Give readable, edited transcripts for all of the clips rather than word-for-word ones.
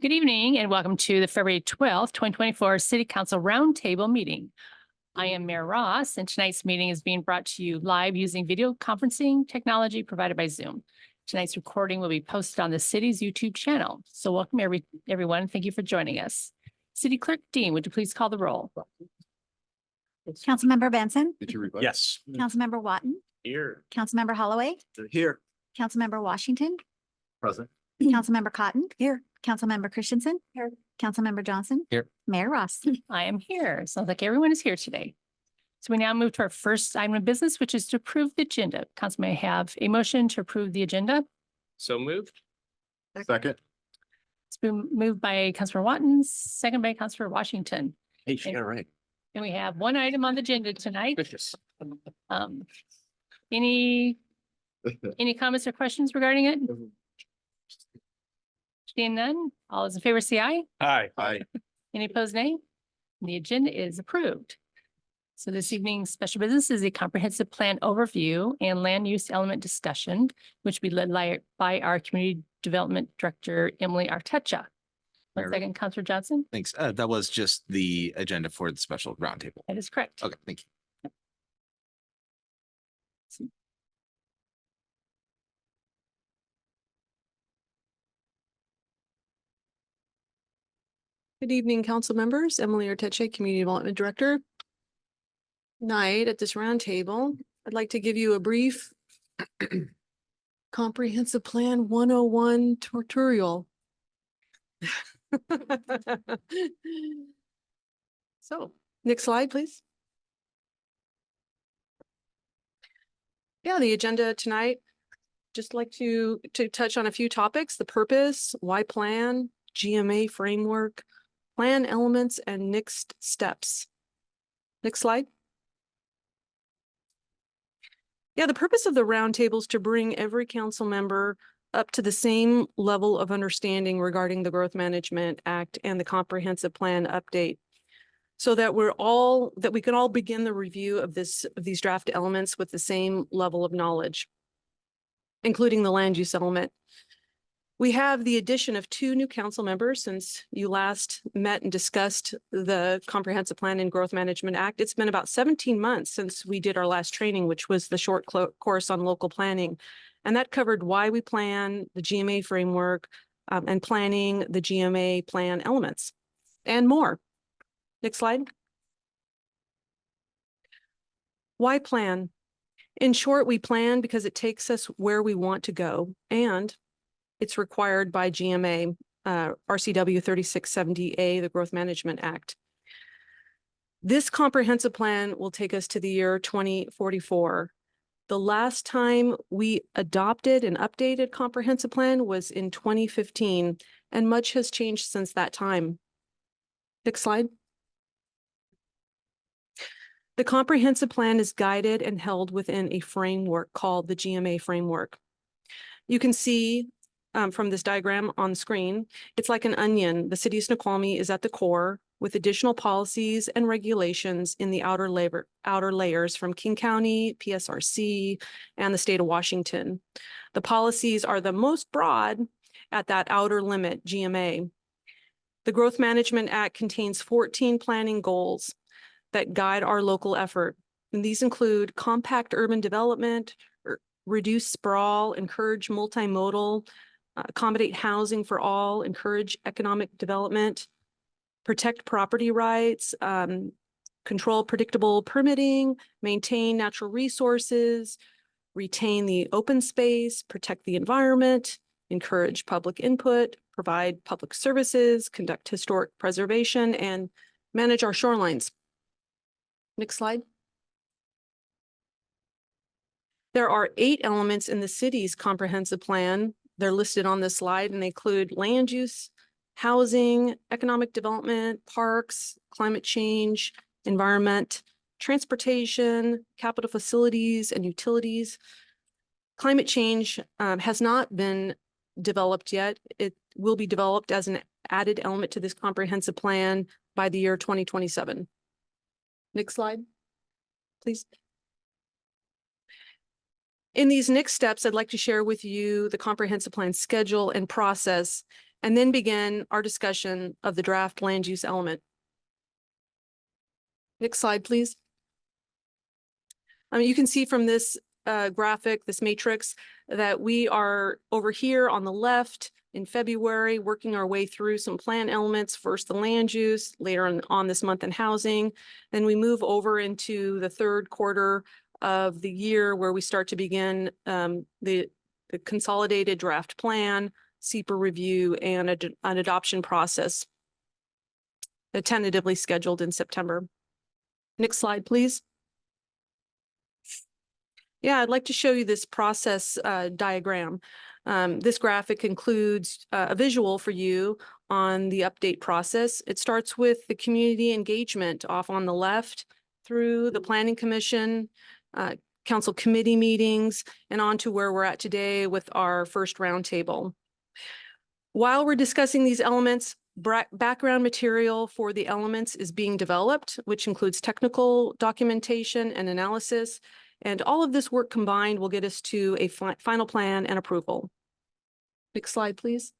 Good evening and welcome to the February 12th, 2024 City Council Roundtable meeting. I am Mayor Ross, and tonight's meeting is being brought to you live using video conferencing technology provided by Zoom. Tonight's recording will be posted on the city's YouTube channel. So welcome everyone. Thank you for joining us. City Clerk Dean, would you please call the roll? Councilmember Benson. Yes. Councilmember Watton. Here. Councilmember Holloway. Here. Councilmember Washington. Present. Councilmember Cotton. Here. Councilmember Christensen. Here. Councilmember Johnson. Here. Mayor Ross. I am here. Sounds like everyone is here today. So we now move to our first item of business, which is to approve the agenda. Council may have a motion to approve the agenda. So moved. Second. It's been moved by Councilor Watton, second by Councilor Washington. Hey, she got it right. And we have one item on the agenda tonight. Vicious. Any comments or questions regarding it? Seeing none, all those in favor say aye. Aye. Aye. Any opposed, nay? The agenda is approved. So this evening's special business is a comprehensive plan overview and land use element discussion, which will be led by our Community Development Director, Emily Artecha. One second, Councilor Johnson. Thanks. That was just the agenda for the special roundtable. That is correct. Okay, thank you. Good evening, council members. Emily Arteche, Community Development Director. Tonight at this roundtable, I'd like to give you a brief Comprehensive Plan 101 tutorial. So, next slide, please. Yeah, the agenda tonight, just like to touch on a few topics: the purpose, why plan, GMA framework, plan elements, and next steps. Next slide. Yeah, the purpose of the roundtable is to bring every council member up to the same level of understanding regarding the Growth Management Act and the comprehensive plan update, so that we can all begin the review of these draft elements with the same level of knowledge, including the land use element. We have the addition of 2 new council members since you last met and discussed the Comprehensive Plan and Growth Management Act. It's been about 17 months since we did our last training, which was the short course on local planning. And that covered why we plan, the GMA framework, and planning the GMA plan elements and more. Next slide. Why plan? In short, we plan because it takes us where we want to go, and it's required by GMA, RCW 3670A, the Growth Management Act. This comprehensive plan will take us to the year 2044. The last time we adopted an updated comprehensive plan was in 2015, and much has changed since that time. Next slide. The comprehensive plan is guided and held within a framework called the GMA framework. You can see from this diagram on screen, it's like an onion. The city of Snoqualmie is at the core, with additional policies and regulations in the outer layers from King County, PSRC, and the state of Washington. The policies are the most broad at that outer limit, GMA. The Growth Management Act contains 14 planning goals that guide our local effort. And these include compact urban development, reduce sprawl, encourage multimodal, accommodate housing for all, encourage economic development, protect property rights, control predictable permitting, maintain natural resources, retain the open space, protect the environment, encourage public input, provide public services, conduct historic preservation, and manage our shorelines. Next slide. There are 8 elements in the city's comprehensive plan. They're listed on this slide, and they include land use, housing, economic development, parks, climate change, environment, transportation, capital facilities, and utilities. Climate change has not been developed yet. It will be developed as an added element to this comprehensive plan by the year 2027. Next slide, please. In these next steps, I'd like to share with you the comprehensive plan schedule and process and then begin our discussion of the draft land use element. Next slide, please. You can see from this graphic, this matrix, that we are over here on the left in February, working our way through some plan elements, first the land use, later on this month in housing. Then we move over into the third quarter of the year where we start to begin the consolidated draft plan, SEPA review, and an adoption process tentatively scheduled in September. Next slide, please. Yeah, I'd like to show you this process diagram. This graphic includes a visual for you on the update process. It starts with the community engagement off on the left through the Planning Commission, council committee meetings, and on to where we're at today with our first roundtable. While we're discussing these elements, background material for the elements is being developed, which includes technical documentation and analysis. And all of this work combined will get us to a final plan and approval. Next slide, please.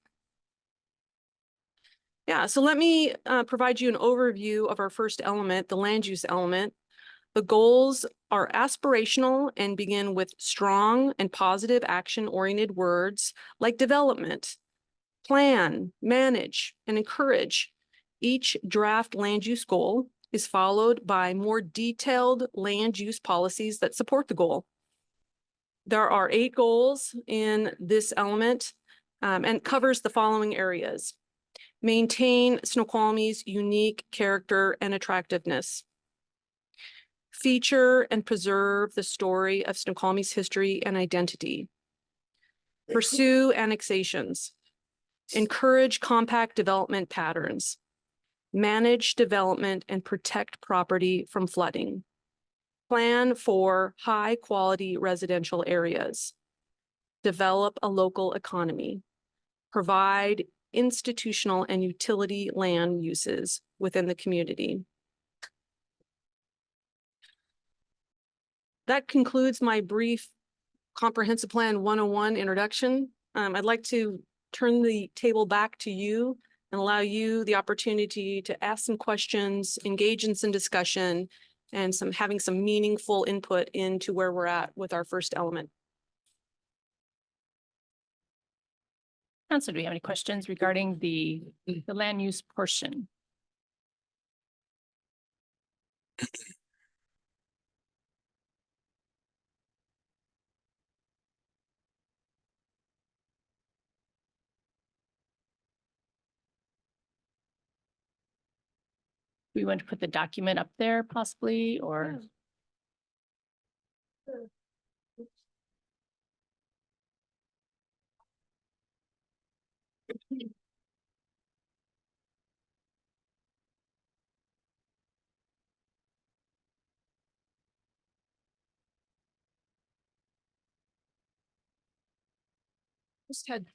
Yeah, so let me provide you an overview of our first element, the land use element. The goals are aspirational and begin with strong and positive action-oriented words like development, plan, manage, and encourage. Each draft land use goal is followed by more detailed land use policies that support the goal. There are 8 goals in this element and covers the following areas. Maintain Snoqualmie's unique character and attractiveness. Feature and preserve the story of Snoqualmie's history and identity. Pursue annexations. Encourage compact development patterns. Manage development and protect property from flooding. Plan for high-quality residential areas. Develop a local economy. Provide institutional and utility land uses within the community. That concludes my brief Comprehensive Plan 101 introduction. I'd like to turn the table back to you and allow you the opportunity to ask some questions, engage in some discussion, and having some meaningful input into where we're at with our first element. Council, do we have any questions regarding the land use portion? We want to put the document up there possibly, or? Just had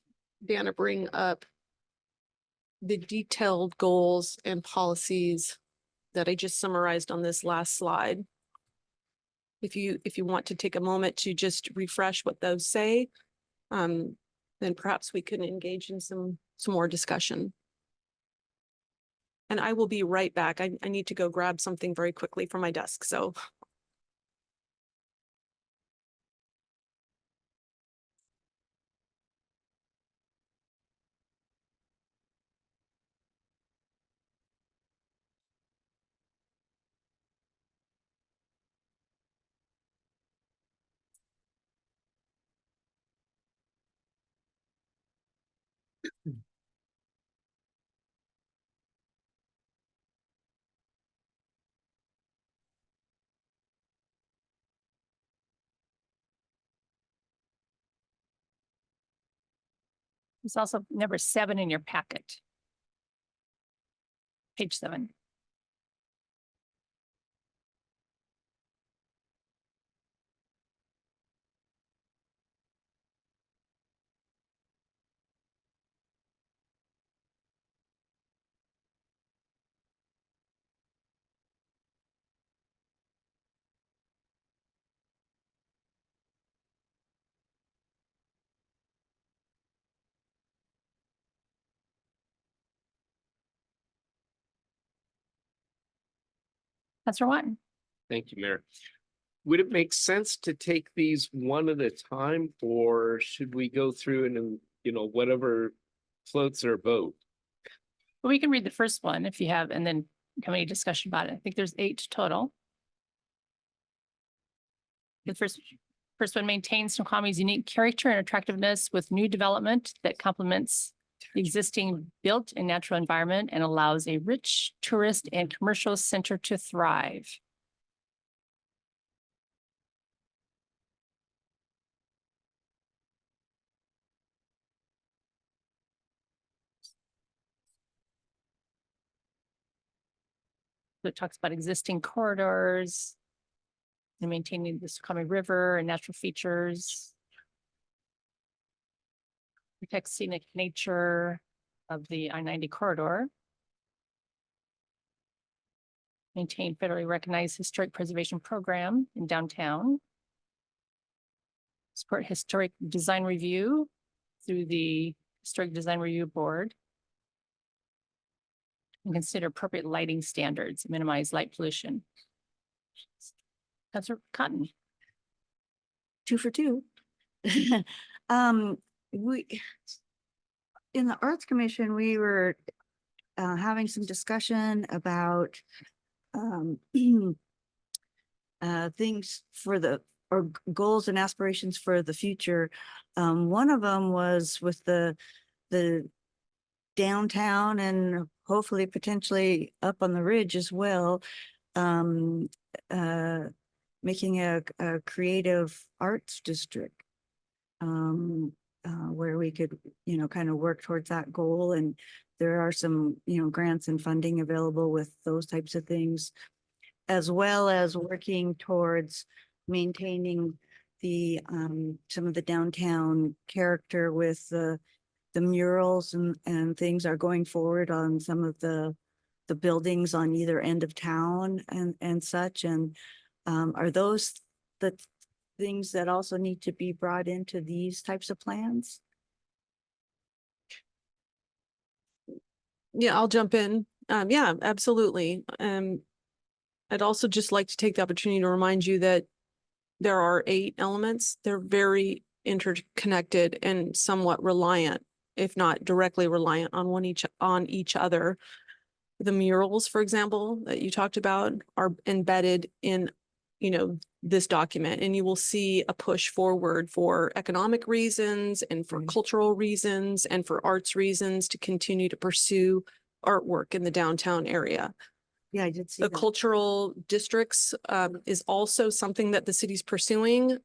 Dana bring up the detailed goals and policies that I just summarized on this last slide. If you want to take a moment to just refresh what those say, then perhaps we can engage in some more discussion. And I will be right back. I need to go grab something very quickly from my desk, so. It's also number 7 in your packet. Page 7. Councilor Watton. Thank you, Mayor. Would it make sense to take these one at a time, or should we go through and, whatever floats our boat? Well, we can read the first one if you have, and then come any discussion about it. I think there's 8 total. The first one maintains Snoqualmie's unique character and attractiveness with new development that complements the existing built and natural environment and allows a rich tourist and commercial center to thrive. So it talks about existing corridors and maintaining the Snoqualmie River and natural features. Protect scenic nature of the I-90 corridor. Maintain federally recognized historic preservation program in downtown. Support historic design review through the Historic Design Review Board. And consider appropriate lighting standards, minimize light pollution. Councilor Cotton. 2 for 2. We, in the Arts Commission, we were having some discussion about things for or goals and aspirations for the future. One of them was with the downtown and hopefully potentially up on the ridge as well. Making a creative arts district where we could, kind of work towards that goal. And there are some, grants and funding available with those types of things, as well as working towards maintaining the some of the downtown character with the murals and things are going forward on some of the buildings on either end of town and such. And are those the things that also need to be brought into these types of plans? Yeah, I'll jump in. Yeah, absolutely. I'd also just like to take the opportunity to remind you that there are 8 elements. They're very interconnected and somewhat reliant, if not directly reliant on each other. The murals, for example, that you talked about are embedded in, this document, and you will see a push forward for economic reasons and for cultural reasons and for arts reasons to continue to pursue artwork in the downtown area. Yeah, I did see The that. cultural districts is also something that the city's pursuing.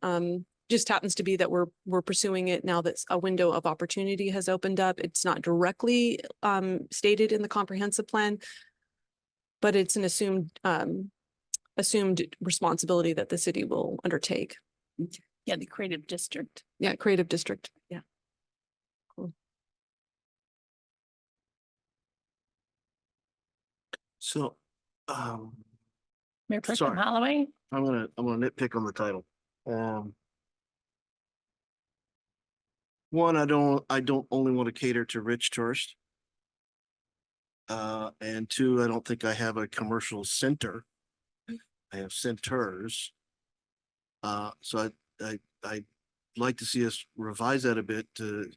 Just happens to be that we're pursuing it now that a window of opportunity has opened up. It's not directly stated in the comprehensive plan, but it's an assumed responsibility that the city will undertake. Yeah, the creative district. Yeah, creative district. Yeah. Cool. So, Mayor Pro Tem Sorry. Holloway. I'm gonna nitpick on the title. One, I don't only want to cater to rich tourists. And 2, I don't think I have a commercial center. I have centers. So I'd like to see us revise that a bit to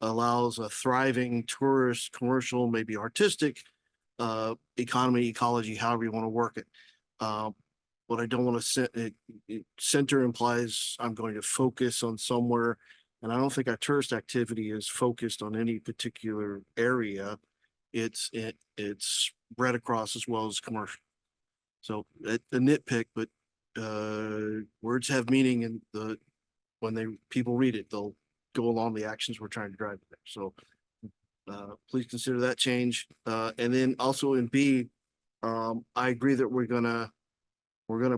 allows a thriving tourist, commercial, maybe artistic, economy, ecology, however you want to work it. What I don't want to center implies I'm going to focus on somewhere, and I don't think our tourist activity is focused on any particular area. It's spread across as well as commercial. So a nitpick, but words have meaning, and when people read it, they'll go along the actions we're trying to drive there. So please consider that change. And then also in B, I agree that we're gonna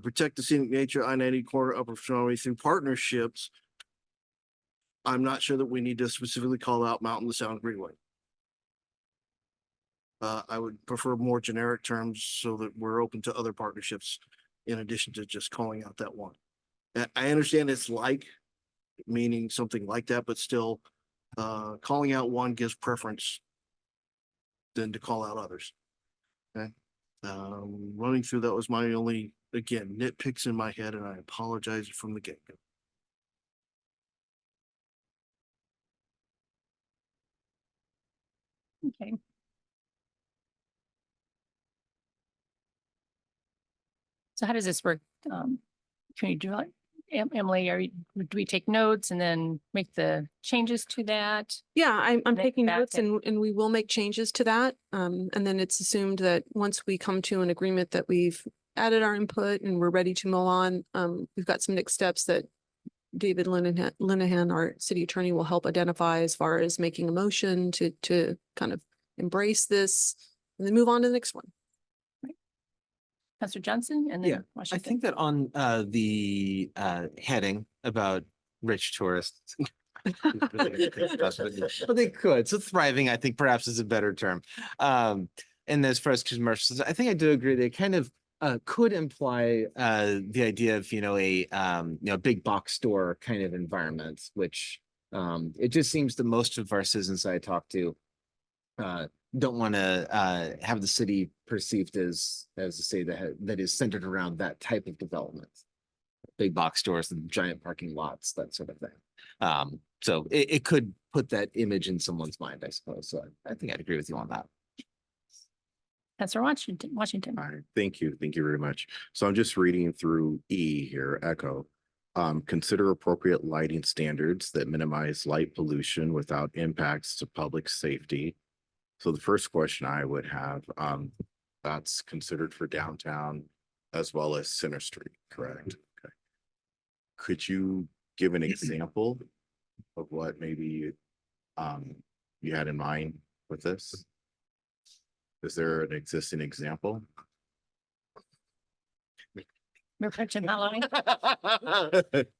protect the scenic nature I-90 corridor Upper Snoqualmie through partnerships. I'm not sure that we need to specifically call out Mountain to Sound Greenway. I would prefer more generic terms so that we're open to other partnerships in addition to just calling out that one. I understand it's meaning something like that, but still calling out one gives preference than to call out others. Okay. Running through that was my only, again, nitpicks in my head, and I apologize from the get-go. Okay. So how does this work? Can you do it? Emily, do we take notes and then make the changes to that? Yeah, I'm then taking back notes and- and we will make changes to that. And then it's assumed that once we come to an agreement that we've added our input and we're ready to move on, we've got some next steps that David Linehan, our city attorney, will help identify as far as making a motion to kind of embrace this and then move on to the next one. Councillor Johnson and Yeah, then I Washington. think that on the heading about rich tourists. But they could. So thriving, I think perhaps is a better term. And as far as commercials, I think I do agree. They kind of could imply the idea of, a big box store kind of environment, which it just seems that most of our citizens I talk to don't want to have the city perceived as a city that is centered around that type of development. Big box stores and giant parking lots, that sort of thing. So it could put that image in someone's mind, I suppose. So I think I'd agree with you on that. Councillor Washington. All right, thank you. Thank you very much. So I'm just reading through E here, Echo. Consider appropriate lighting standards that minimize light pollution without impacts to public safety. So the first question I would have, that's considered for downtown as well as Center Street, correct? Okay. Could you give an example of what maybe you had in mind with this? Is there an existing example? Mayor Pro Tem Maloney.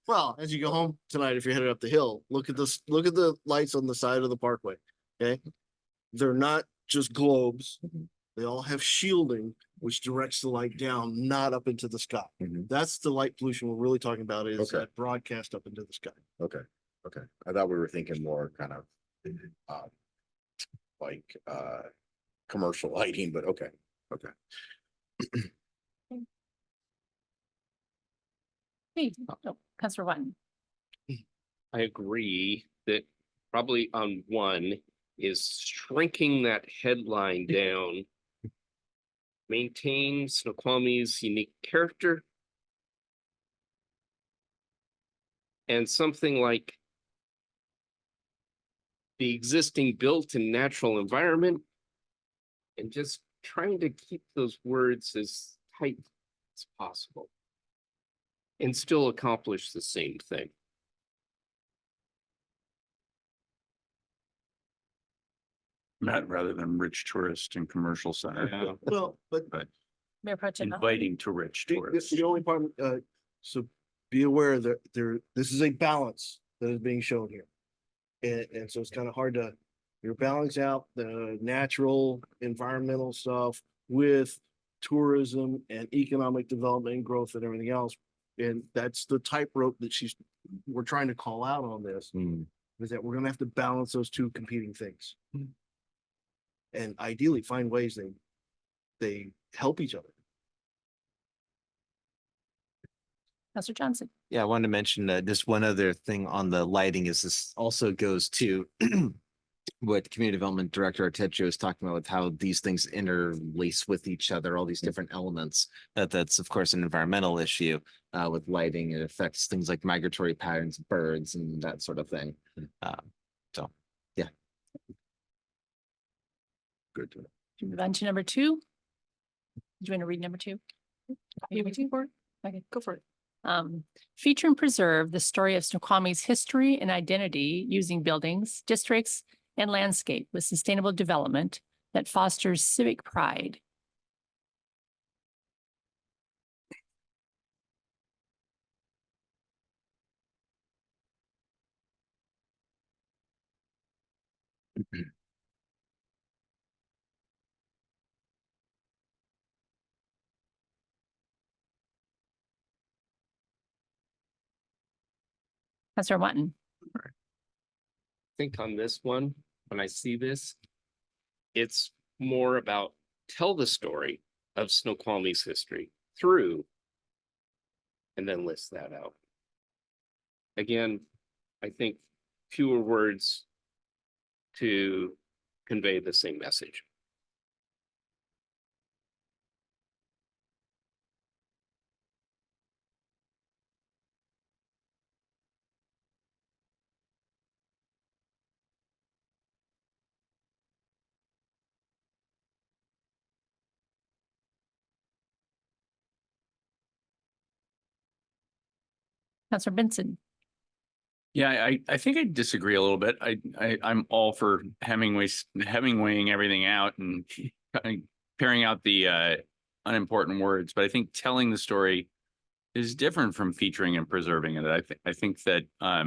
Well, as you go home tonight, if you're headed up the hill, look at this, look at the lights on the side of the parkway, okay? They're not just globes. They all have shielding, which directs the light down, not up into the sky. Mhm. That's the light pollution we're really talking about, is Okay. that broadcast up into the sky. Okay, okay. I thought we were thinking more kind of um, like commercial lighting, but okay, okay. Hey, oh, Councillor Watton. I agree that probably on one is shrinking that headline down. Maintain Snoqualmie's unique character. And something like the existing built and natural environment. And just trying to keep those words as tight as possible. And still accomplish the same thing. That rather than rich tourist and commercial center, Well, but Mayor Pro Tem Maloney. inviting to rich the tourists. the only part, so be aware that this is a balance that is being shown here. And so it's kind of hard to, you're balancing out the natural environmental stuff with tourism and economic development and growth and everything else. And that's the tightrope that we're trying to call out on this, is that we're gonna have to balance those two competing things. And ideally find ways they help each other. Councillor Johnson. Yeah, I wanted to mention just one other thing on the lighting is this also goes to what Community Development Director Arteggio is talking about with how these things interlace with each other, all these different elements. That's of course an environmental issue with lighting. It affects things like migratory patterns, birds and that sort of thing. So, yeah. Good to know. Should we move on to number 2? Do you want to read number 2? Are you waiting for it? Okay, go for it. Feature and preserve the story of Snoqualmie's history and identity using buildings, districts, and landscape with sustainable development that fosters civic pride. Councillor Watton. Think on this one, when I see this, it's more about tell the story of Snoqualmie's history through, and then list that out. Again, I think fewer words to convey the same message. Counselor Benson. Yeah, I think I disagree a little bit. I'm all for Hemingwaying everything out and paring out the unimportant words, but I think telling the story is different from featuring and preserving it. I think that I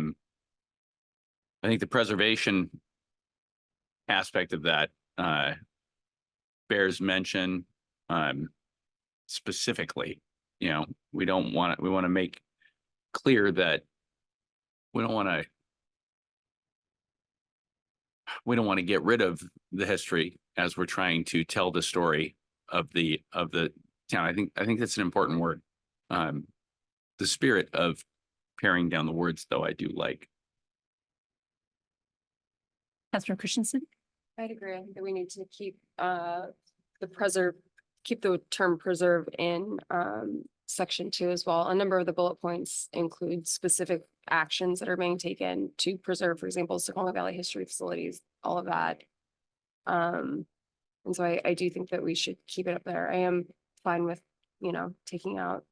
think the preservation aspect of that bears mention specifically. You know, we want to make clear that we don't want to get rid of the history as we're trying to tell the story of the town. I think that's an important word. The spirit of paring down the words, though, I do like. Counselor Christensen. I'd agree. I think that we need to keep keep the term preserve in section 2 as well. A number of the bullet points include specific actions that are being taken to preserve, for example, Snoqualmie Valley history facilities, all of that. And so I do think that we should keep it up there. I am fine with, taking out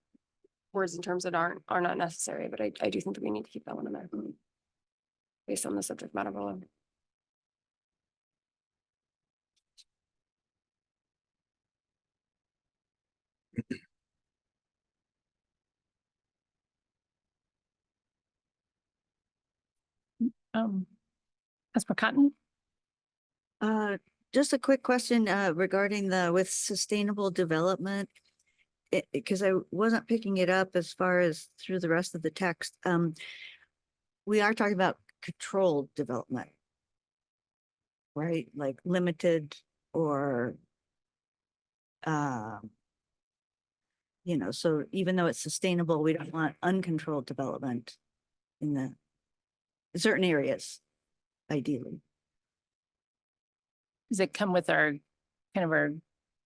words and terms that are not necessary, but I do think that we need to keep that one in there based on the subject matter below. Councilor Cotton. Just a quick question regarding with sustainable development, because I wasn't picking it up as far as through the rest of the text. We are talking about controlled development, right? Like limited or, so even though it's sustainable, we don't want uncontrolled development in the certain areas, ideally. Does it come with our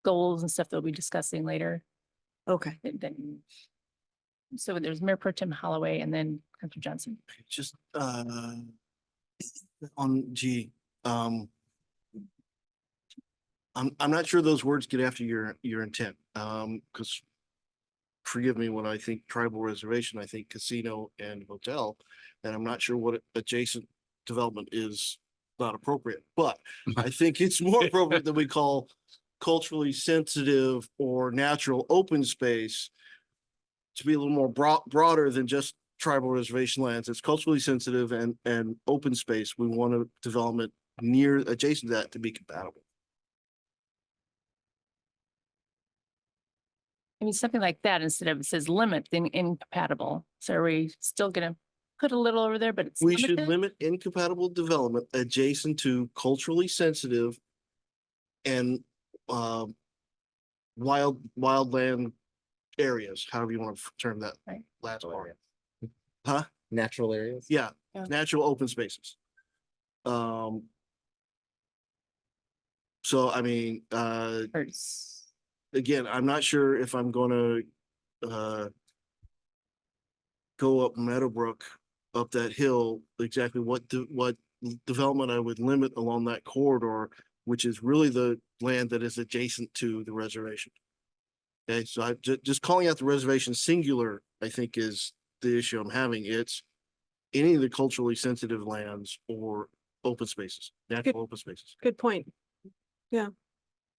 goals and stuff that we'll be discussing later? Okay. So there's Mayor Pro Tem Holloway and then Councilor Johnson. Just on G, I'm not sure those words get after your intent. Because forgive me, when I think tribal reservation, I think casino and hotel, and I'm not sure what adjacent development is not appropriate, but I think it's more appropriate that we call culturally sensitive or natural open space to be a little more broader than just tribal reservation lands. It's culturally sensitive and open space. We want a development near adjacent to that to be compatible. I mean, something like that instead of it says limit, then incompatible. So are we still gonna put a little over there, but it's We should limited? limit incompatible development adjacent to culturally sensitive and wildland areas, however you want to term that Right. last part. Huh? Natural areas. Yeah, Yeah. natural open spaces. So I mean, Or s- again, I'm not sure if I'm gonna go up Meadowbrook, up that hill, exactly what development I would limit along that corridor, which is really the land that is adjacent to the reservation. Okay, so I just calling out the reservation singular, I think is the issue I'm having. It's any of the culturally sensitive lands or open spaces, natural open spaces. Good point.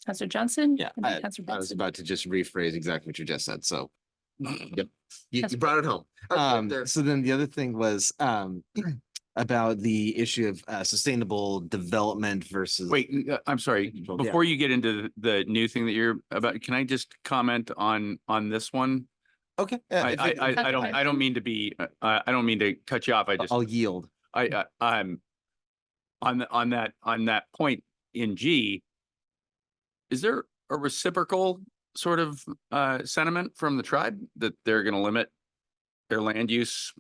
Councilor Johnson? Yeah, and then I Councilor was Benson. about to just rephrase exactly what you just said, so. Yep, you That's- brought it home. So then the other thing was about the issue of sustainable development versus. Wait, I'm sorry, Yeah. before you get into the new thing that you're about, can I just comment on this one? Okay. I don't mean to be, I don't mean to cut you off. I just, I'll yield. I'm on that point in G. Is there a reciprocal sort of sentiment from the tribe that they're going to limit their land use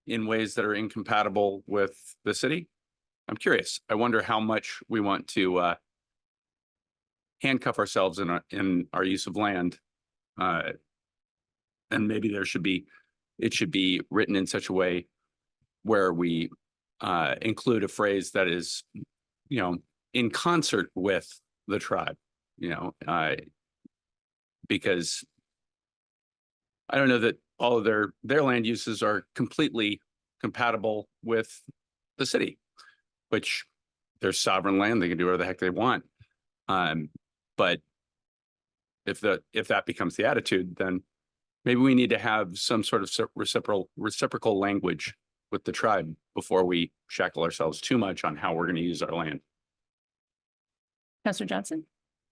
in ways that are incompatible with the city? I'm curious. I wonder how much we want to handcuff ourselves in our use of land. And maybe it should be written in such a way where we include a phrase that is, in concert with the tribe, because I don't know that all of their land uses are completely compatible with the city, which they're sovereign land, they can do whatever the heck they want. But if that becomes the attitude, then maybe we need to have some sort of reciprocal language with the tribe before we shackle ourselves too much on how we're going to use our land. Councillor Johnson?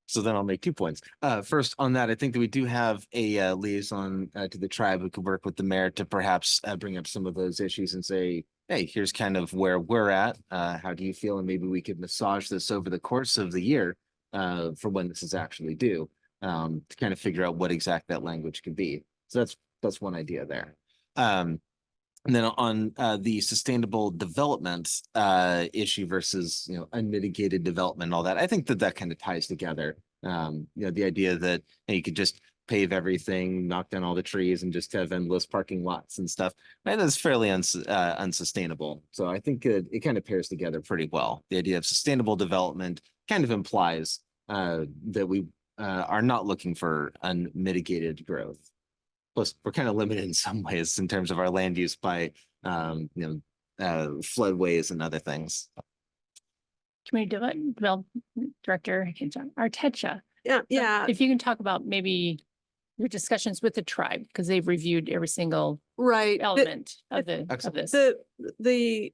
So then I'll make 2 points. First on that, I think that we do have a liaison to the tribe who could work with the mayor to perhaps bring up some of those issues and say, hey, here's kind of where we're at. How do you feel? And maybe we could massage this over the course of the year for when this is actually due to kind of figure out what exact that language could be. So that's one idea there. And then on the sustainable development issue versus, unmitigated development and all that, I think that kind of ties together. The idea that you could just pave everything, knock down all the trees and just have endless parking lots and stuff. Right? That's fairly unsustainable. So I think it kind of pairs together pretty well. The idea of sustainable development kind of implies that we are not looking for unmitigated growth. Plus, we're kind of limited in some ways in terms of our land use by, floodways and other things. Community Development Director Artecha. Yeah. If you can talk about maybe your discussions with the tribe, because they've reviewed every single Right. element of this. The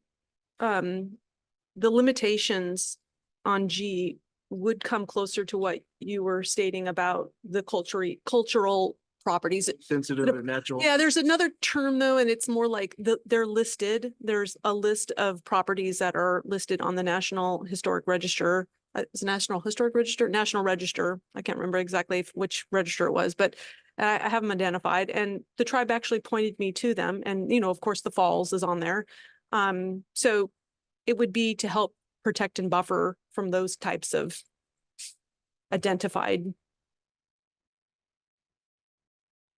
limitations on G would come closer to what you were stating about the cultural properties. Sensitive and natural. Yeah, there's another term though, and it's more like they're listed. There's a list of properties that are listed on the National Historic Register. It's National Historic Register, National Register. I can't remember exactly which register it was, but I have them identified. And the tribe actually pointed me to them. And, of course, the falls is on there. So it would be to help protect and buffer from those types of identified.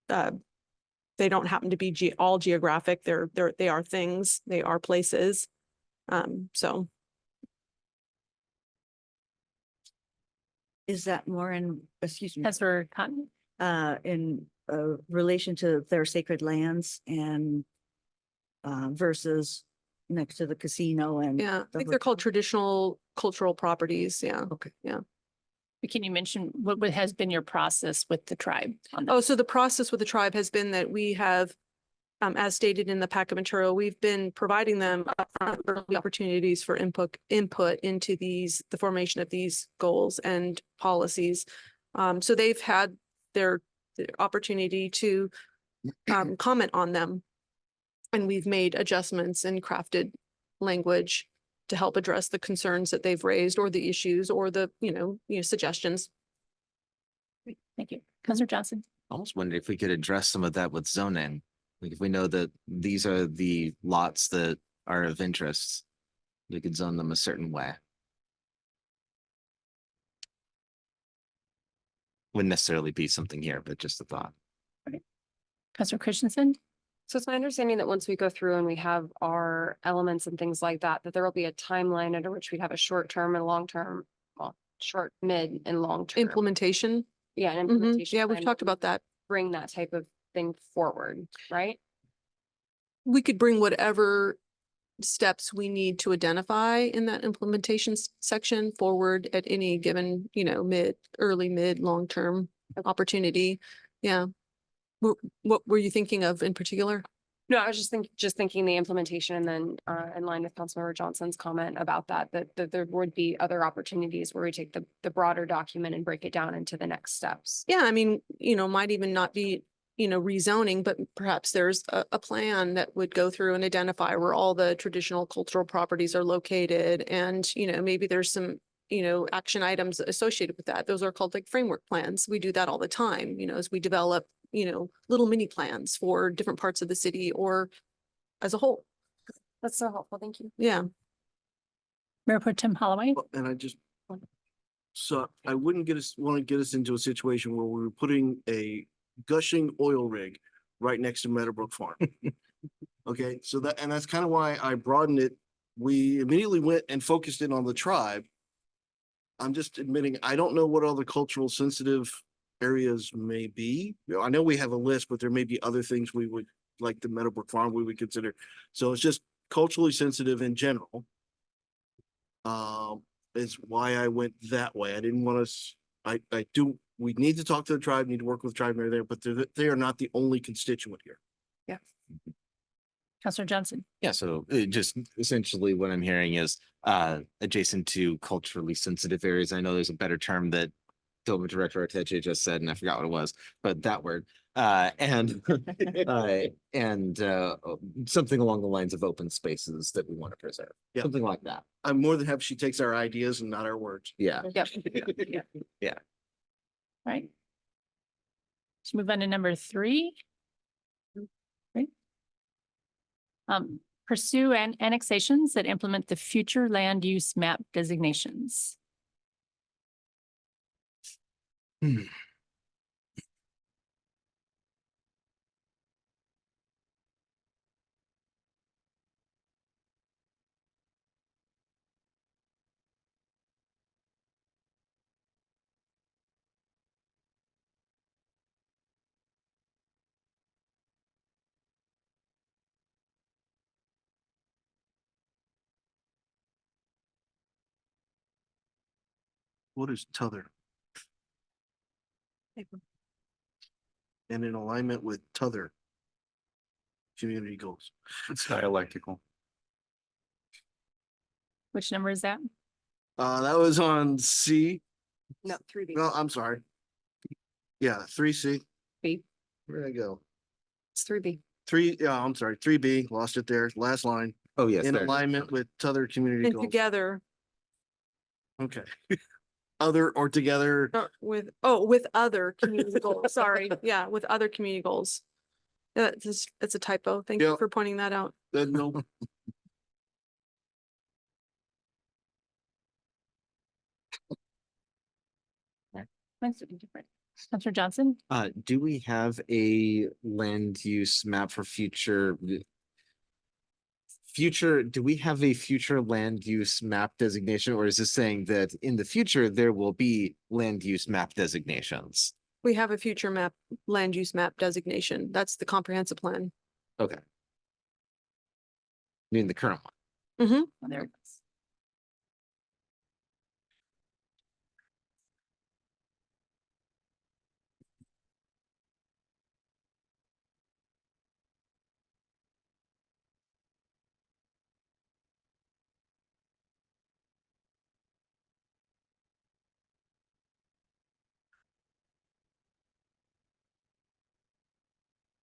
They don't happen to be all geographic. They are things. They are places. So. Is that more in, excuse me, Councillor Cotton? in relation to their sacred lands and versus next to the casino and? Yeah, I the think they're called hotel? traditional cultural properties. Yeah. Okay. Yeah. But can you mention what has been your process with the tribe? On that? Oh, so the process with the tribe has been that we have, as stated in the packet material, we've been providing them early opportunities for input into the formation of these goals and policies. So they've had their opportunity to comment on them. And we've made adjustments and crafted language to help address the concerns that they've raised or the issues or the, suggestions. Thank you. Councillor Johnson? Almost wonder if we could address some of that with zoning. Like if we know that these are the lots that are of interest, we could zone them a certain way. Wouldn't necessarily be something here, but just a thought. Councillor Christensen? So it's my understanding that once we go through and we have our elements and things like that, that there will be a timeline under which we'd have a short term and long term, well, short, mid and long term. Implementation. Yeah, an Mhm. implementation. Yeah, we've plan talked to about that. Bring that type of thing forward, right? We could bring whatever steps we need to identify in that implementation section forward at any given, early, mid, long-term opportunity. Yeah. What were you thinking of in particular? No, I was just thinking the implementation and then in line with Councilmember Johnson's comment about that there would be other opportunities where we take the broader document and break it down into the next steps. Yeah, I mean, might even not be, rezoning, but perhaps there's a plan that would go through and identify where all the traditional cultural properties are located. And, maybe there's some action items associated with that. Those are called like framework plans. We do that all the time, as we develop, little mini plans for different parts of the city or as a whole. That's so helpful. Thank you. Yeah. Mayor Pro Tem Holloway. Well, and I just, so I wouldn't want to get us into a situation where we were putting a gushing oil rig right next to Meadowbrook Farm. Okay, so that's kind of why I broadened it. We immediately went and focused in on the tribe. I'm just admitting, I don't know what other cultural sensitive areas may be. I know we have a list, but there may be other things we would, like the Meadowbrook Farm, we would consider. So it's just culturally sensitive in general. Is why I went that way. I didn't want us, we need to talk to the tribe, need to work with the tribe and everything, but they are not the only constituent here. Counselor Johnson. Yeah, so just essentially what I'm hearing is adjacent to culturally sensitive areas. I know there's a better term that Development Director Arteche just said, and I forgot what it was, but that word. And something along the lines of open spaces that we want to preserve. Yeah. Something like that. I'm more than happy she takes our ideas and not our words. Yeah. Yep. Right. Let's move on to number 3. Right. Pursue annexations that implement the future land use map designations. What is t'other? And in alignment with t'other community goals. It's dialectical. Which number is that? That was on C. No, 3B. No, I'm sorry. Yeah, 3C. B. Where'd I go? It's 3B. 3, yeah, I'm sorry, 3B, lost it there, last line. Oh, yes. In there it is. alignment with t'other community And goals. together Okay. Other or together. with other community goals. Sorry. Yeah. With other community goals. Yeah, it's a typo. Thank you Yep. for pointing that out. No. Mine's different. Counselor Johnson. Do we have a land use map for future? Do we have a future land use map designation, or is this saying that in the future there will be land use map designations? We have a future land use map designation. That's the comprehensive plan. Okay. I mean, the current one. Mm-hmm. Oh, there it goes.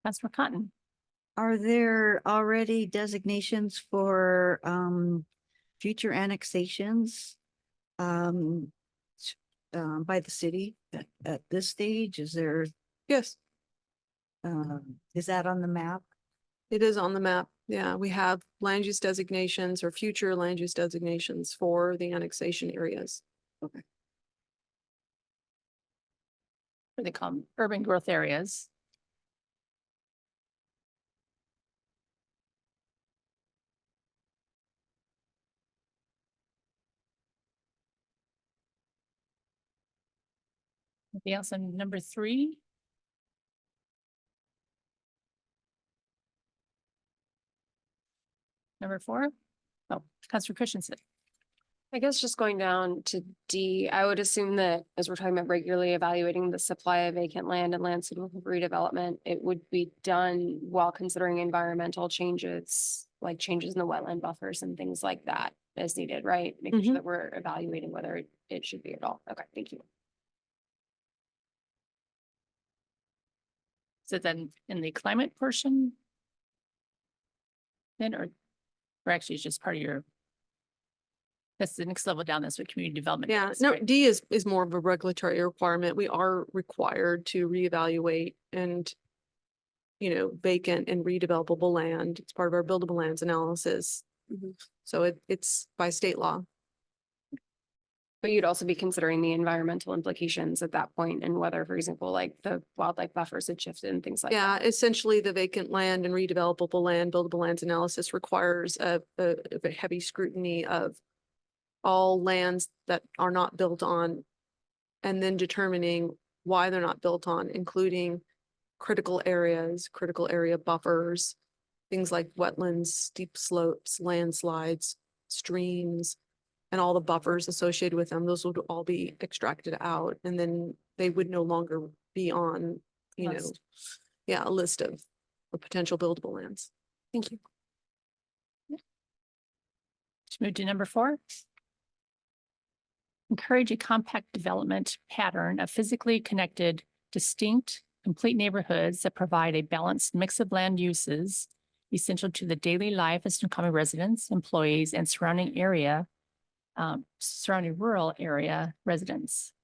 Councilor Cotton. Are there already designations for future annexations by the city at this stage? Is there, Yes, is that on the map? it is on the map. Yeah, we have land use designations or future land use designations for the annexation areas. What do they call them? Urban growth areas. Anything else on number 3? Number 4? Oh, Councilor Christensen. I guess just going down to D, I would assume that as we're talking about regularly evaluating the supply of vacant land and land suitable for redevelopment, it would be done while considering environmental changes, like changes in the wetland buffers and things like that as needed, right? Making sure Mhm. that we're evaluating whether it should be at all. Okay, thank you. Is it then in the climate portion? Then or actually it's just part of your That's the next level down. That's what community development. Yeah, is, no, right? D is more of a regulatory requirement. We are required to reevaluate and, vacant and redevelopable land. It's part of our buildable lands analysis. Mhm. So it's by state law. But you'd also be considering the environmental implications at that point and whether, for example, like the wildlife buffers had shifted and things like Yeah, that. essentially the vacant land and redevelopable land, buildable lands analysis requires a heavy scrutiny of all lands that are not built on, and then determining why they're not built on, including critical areas, critical area buffers, things like wetlands, steep slopes, landslides, streams, and all the buffers associated with them. Those would all be extracted out, and then they would no longer be on, List. a list of potential buildable lands. Thank you. Let's move to number 4. Encourage a compact development pattern of physically connected, distinct, complete neighborhoods that provide a balanced mix of land uses essential to the daily life of Snoqualmie residents, employees, and surrounding rural area residents.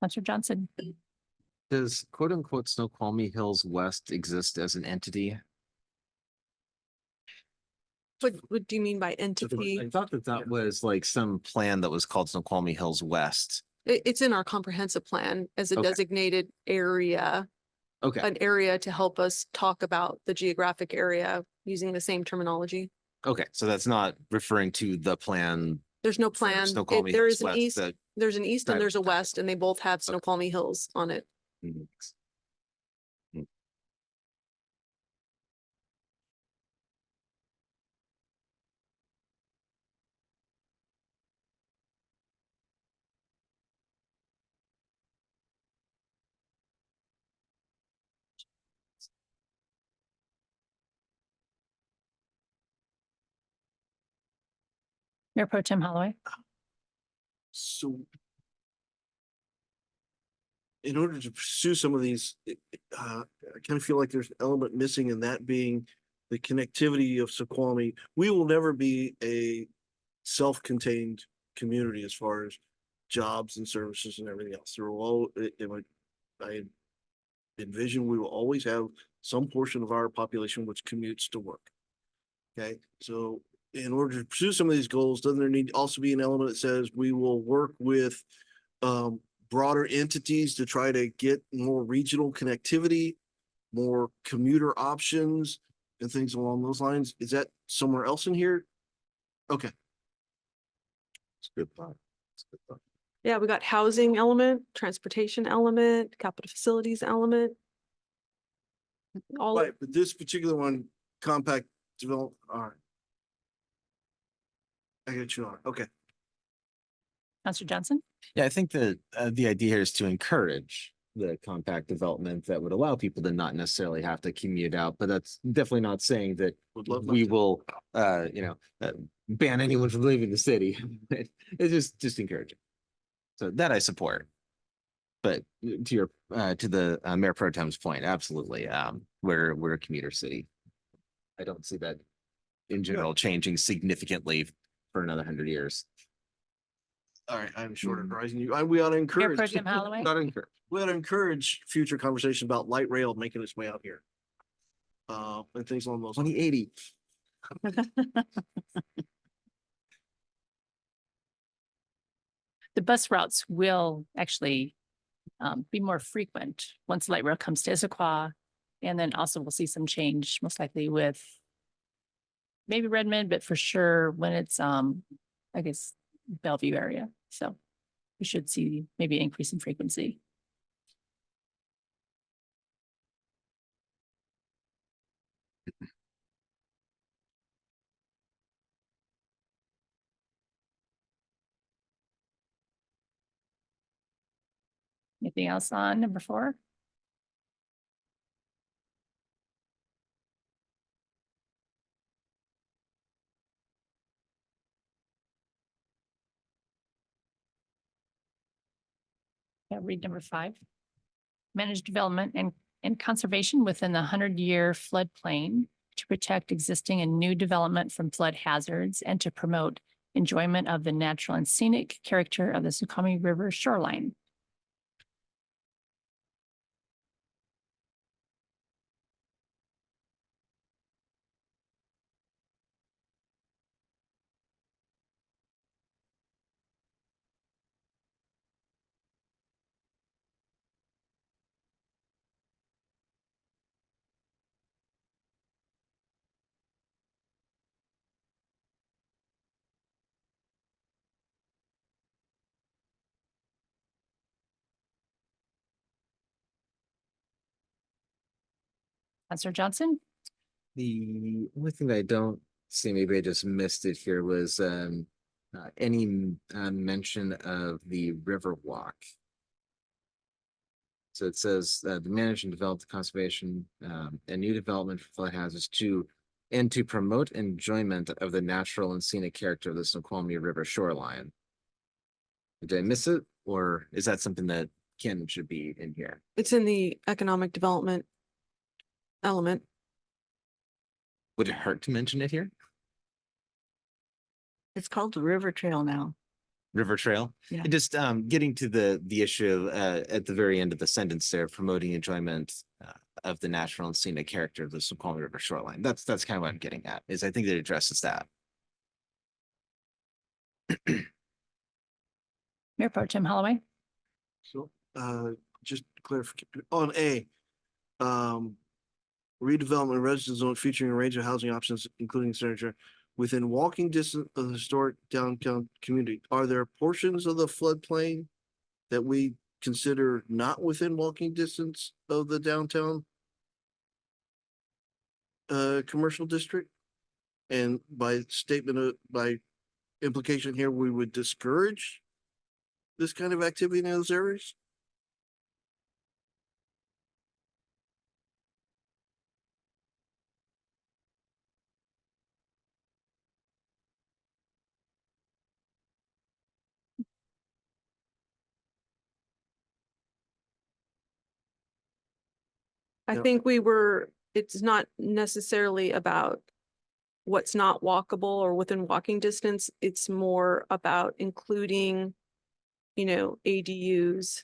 Counselor Johnson. Does quote unquote Snoqualmie Hills West exist as an entity? What do you mean by entity? I thought that was like some plan that was called Snoqualmie Hills West. It's in our comprehensive plan as a Okay. designated area, Okay, an area to help us talk about the geographic area using the same terminology. okay, so that's not referring to the plan. There's no for plan. Snoqualmie There Hills is an West east, that- there's an east and Right. there's a west, and they both have Snoqualmie Hills on it. Mhm. Mayor Pro Tem Holloway. So in order to pursue some of these, I kind of feel like there's an element missing in that being the connectivity of Snoqualmie. We will never be a self-contained community as far as jobs and services and everything else. There will I envision we will always have some portion of our population which commutes to work. Okay, so in order to pursue some of these goals, doesn't there need to also be an element that says we will work with broader entities to try to get more regional connectivity, more commuter options and things along those lines? Is that somewhere else in here? Okay. It's a good thought. It's a good thought. Yeah, we got housing element, transportation element, capital facilities element. All, Right, but this particular one, compact develop, all right. I get you on, okay. Counselor Johnson. Yeah, I think that the idea here is to encourage the compact development that would allow people to not necessarily have to commute out, but that's definitely not saying that Would love we to. will, ban anyone from leaving the city. It's just encouraging. So that I support. But to the Mayor Pro Tem's point, absolutely, we're a commuter city. I don't see that in general changing significantly for another 100 years. All right, I'm short advising you. We ought to Mayor Pro encourage, Tem Holloway. Not encouraged. we ought to encourage future conversation about light rail making its way out here. And things along those. 2080. The bus routes will actually be more frequent once light rail comes to Issaquah. And then also we'll see some change most likely with maybe Redmond, but for sure when it's I guess Bellevue area. So we should see maybe an increase in frequency. Anything else on number 4? Yeah, read number 5. Manage development and conservation within the 100-year floodplain to protect existing and new development from flood hazards and to promote enjoyment of the natural and scenic character of the Snoqualmie River shoreline. Counselor Johnson? The only thing that I don't see, maybe I just missed it here, was any mention of the river walk. So it says to manage and develop the conservation and new development for flood hazards and to promote enjoyment of the natural and scenic character of the Snoqualmie River shoreline. Did I miss it, or is that something that should be in here? It's in the economic development element. Would it hurt to mention it here? It's called the River Trail now. River Trail. Yeah. And just getting to the issue at the very end of the sentence there, promoting enjoyment of the natural and scenic character of the Snoqualmie River shoreline. That's kind of what I'm getting at, is I think that addresses that. Mayor Pro Tem Holloway? So, just clarification on A. Redevelopment residence zone featuring a range of housing options, including furniture within walking distance of the historic downtown community. Are there portions of the floodplain that we consider not within walking distance of the downtown commercial district? And by implication here, we would discourage this kind of activity in those areas? I Yep. think it's not necessarily about what's not walkable or within walking distance. It's more about including, ADUs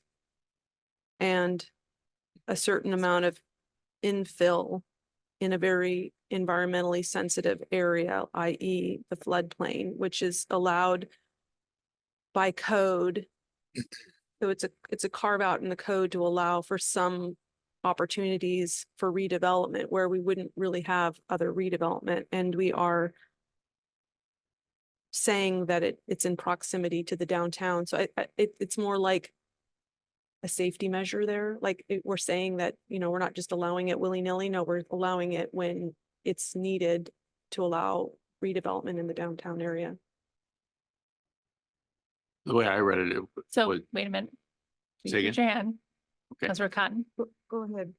and a certain amount of infill in a very environmentally sensitive area, i.e. the floodplain, which is allowed by code. So it's a carve out in the code to allow for some opportunities for redevelopment where we wouldn't really have other redevelopment. And we are saying that it's in proximity to the downtown. So it's more like a safety measure there. Like we're saying that, we're not just allowing it willy-nilly. No, we're allowing it when it's needed to allow redevelopment in the downtown area. The way I read it, So was, wait a minute. Say Raise your hand. Okay. Councilor Cotton? Go ahead.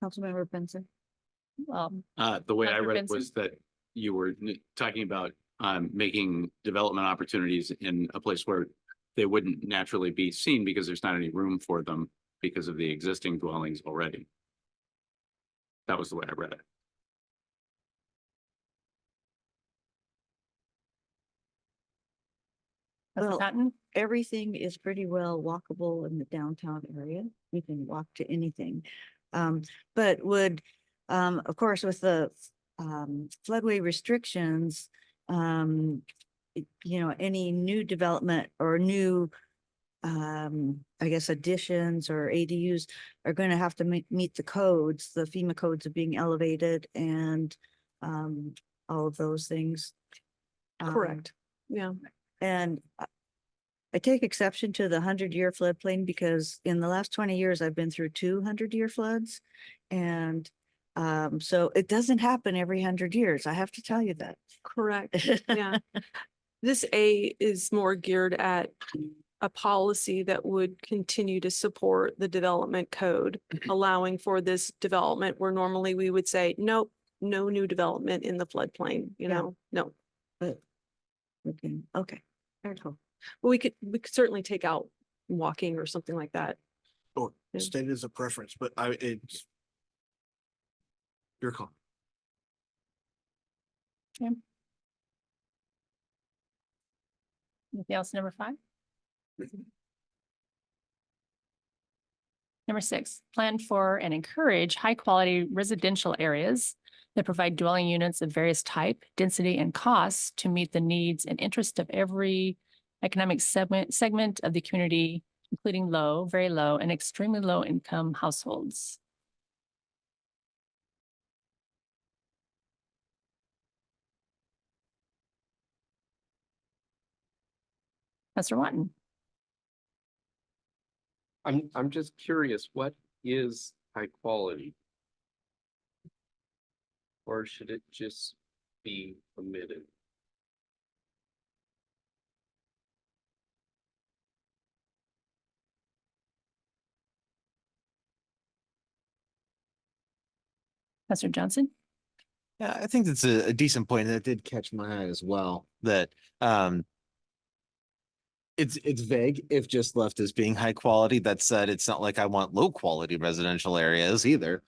Councilmember Benson. the way I Dr. read it Benson? was that you were talking about making development opportunities in a place where they wouldn't naturally be seen because there's not any room for them because of the existing dwellings already. That was the way I read it. Councilor Well, Cotton? Everything is pretty well walkable in the downtown area. You can walk to anything. But would, of course, with the floodway restrictions, any new development or new, I guess, additions or ADUs are going to have to meet the codes, the FEMA codes of being elevated and all of those things. Correct. Yeah. And I take exception to the 100-year floodplain because in the last 20 years, I've been through 200-year floods. And so it doesn't happen every 100 years. I have to tell you that. Correct. Yeah. This A is more geared at a policy that would continue to support the development code, allowing for this development where normally we would say, nope, no new development in the floodplain, no. But okay. Very cool. But we could certainly take out walking or something like that. Or Yeah. stated as a preference, but it's your call. Anything else, number 5? Number 6, plan for and encourage high-quality residential areas that provide dwelling units of various type, density, and costs to meet the needs and interest of every economic segment of the community, including low, very low, and extremely low income households. Counselor Watton. I'm just curious, what is high quality? Or should it just be omitted? Counselor Johnson. Yeah, I think that's a decent point. And that did catch my eye as well, that it's vague if just left as being high quality. That said, it's not like I want low quality residential areas either.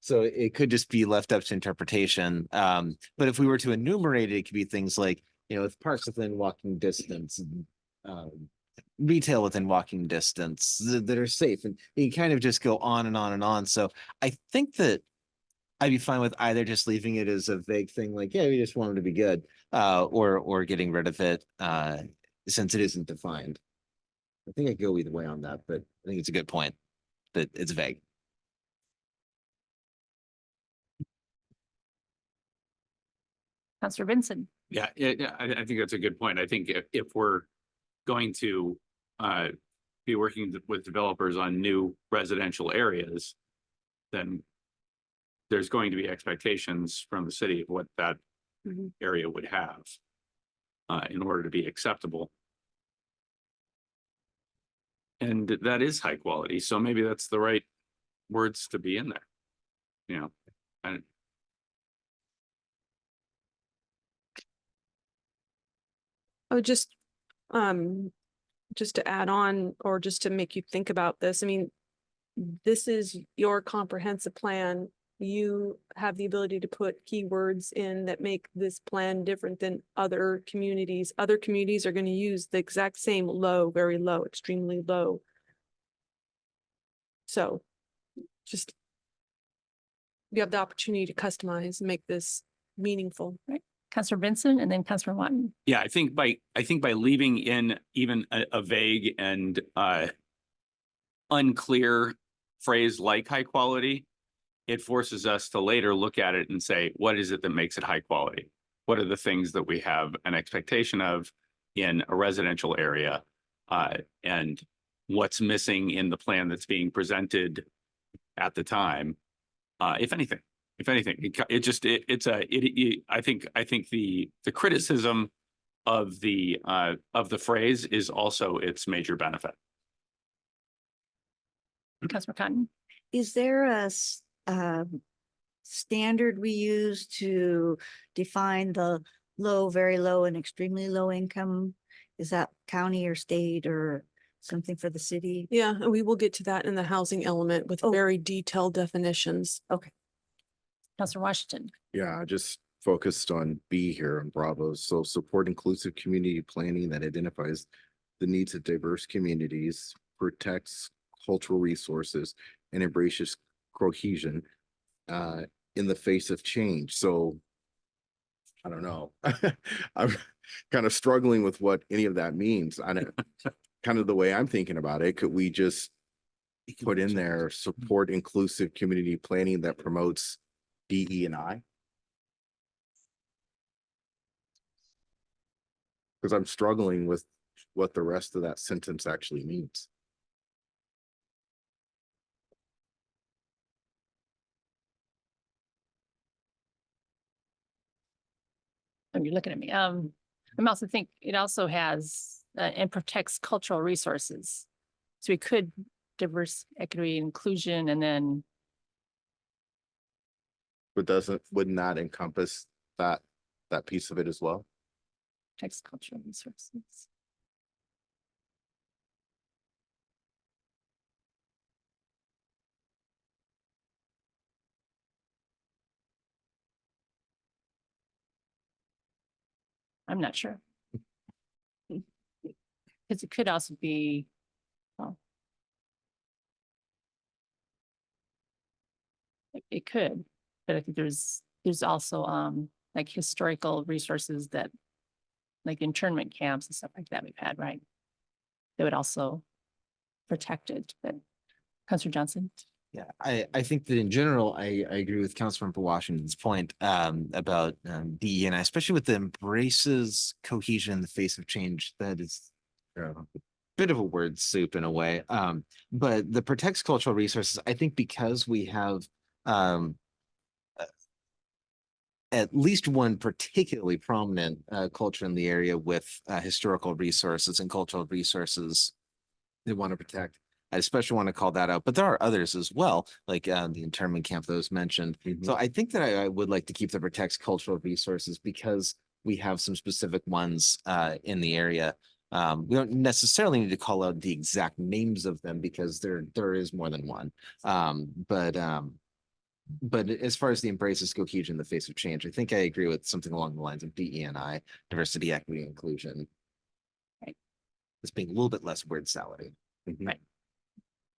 So it could just be left up to interpretation. But if we were to enumerate it, it could be things like, if parks within walking distance, retail within walking distance that are safe, and you kind of just go on and on and on. So I think that I'd be fine with either just leaving it as a vague thing, like, yeah, we just want them to be good, or getting rid of it, since it isn't defined. I think I go either way on that, but I think it's a good point that it's vague. Counselor Vincent. Yeah, I think that's a good point. I think if we're going to be working with developers on new residential areas, then there's going to be expectations from the city of what that area would have in order to be acceptable. And that is high quality. So maybe that's the right words to be in there. And I would just to add on, or just to make you think about this, I mean, this is your comprehensive plan. You have the ability to put keywords in that make this plan different than other communities. Other communities are going to use the exact same low, very low, extremely low. So just, you have the opportunity to customize and make this meaningful. Right. Counselor Benson and then Counselor Watton. yeah, I think by leaving in even a vague and unclear phrase like high quality, it forces us to later look at it and say, what is it that makes it high quality? What are the things that we have an expectation of in a residential area? And what's missing in the plan that's being presented at the time, if anything. I think the criticism of the phrase is also its major benefit. Counselor Cotton. Is there a standard we use to define the low, very low, and extremely low income? Is that county or state or something for the city? Yeah, and we will get to that in the housing element with very detailed definitions. Okay. Counselor Washington. Yeah, I just focused on B here on Bravo. So support inclusive community planning that identifies the needs of diverse communities, protects cultural resources, and embraces cohesion in the face of change. So I don't know. I'm kind of struggling with what any of that means. I don't kind of the way I'm thinking about it. Could we just put in there support inclusive community planning that promotes DE&I? Because I'm struggling with what the rest of that sentence actually means. Oh, you're looking at me. I'm also think it also has and protects cultural resources. So we could diverse, equity, inclusion, and then But wouldn't that encompass that piece of it as well? protects cultural resources. I'm not sure. Because it could also be, well, it could, but I think there's also, like historical resources that, like internment camps and stuff like that we've had, right? That would also protect it, but Councilor Johnson? Yeah, I think that in general, I agree with Councilmember Washington's point about DE, and especially with the embraces cohesion in the face of change. That is a bit of a word soup in a way. But the protects cultural resources, I think because we have at least one particularly prominent culture in the area with historical resources and cultural resources they want to protect. I especially want to call that out, but there are others as well, like the internment camp those mentioned. So I think that I would like to keep the protects cultural resources because we have some specific ones in the area. We don't necessarily need to call out the exact names of them because there is more than one. But as far as the embraces cohesion in the face of change, I think I agree with something along the lines of DE&I, diversity, equity, inclusion. Right. It's being a little bit less word salady. Right.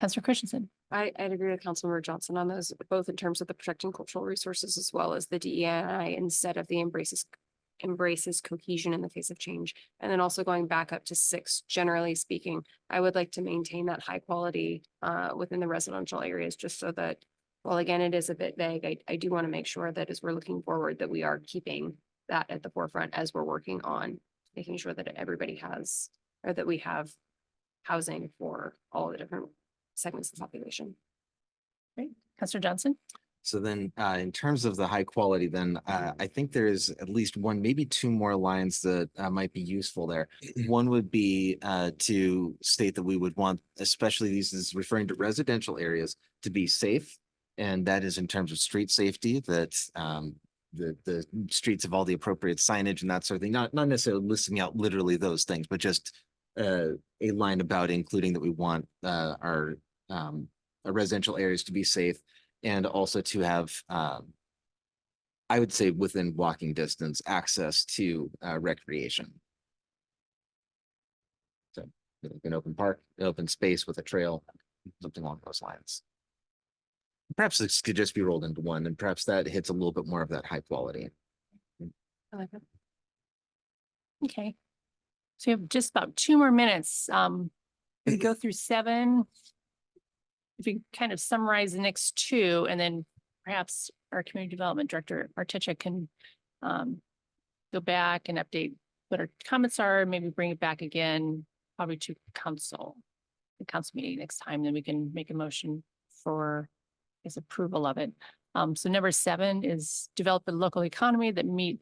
Councilor Christensen? I'd agree with Councilmember Johnson on those, both in terms of the protecting cultural resources as well as the DEI instead of the embraces cohesion in the face of change. And then also going back up to 6, generally speaking, I would like to maintain that high quality within the residential areas, just so that, well, again, it is a bit vague. I do want to make sure that as we're looking forward, that we are keeping that at the forefront as we're working on making sure that everybody has, or that we have housing for all the different segments of the population. Right. Councilor Johnson? So then in terms of the high quality, then I think there's at least one, maybe 2 more lines that might be useful there. One would be to state that we would want, especially these is referring to residential areas, to be safe. And that is in terms of street safety, that the streets have all the appropriate signage and that sort of thing. Not necessarily listing out literally those things, but just a line about including that we want our residential areas to be safe and also to have, I would say within walking distance, access to recreation. So an open park, an open space with a trail, something along those lines. Perhaps this could just be rolled into one, and perhaps that hits a little bit more of that high quality. I like that. Okay. So we have just about 2 more minutes. We go through 7. If we kind of summarize the next 2, and then perhaps our community development director, Artecha, can go back and update what our comments are, maybe bring it back again, probably to council, the council meeting next time, then we can make a motion for his approval of it. So number 7 is develop a local economy that meet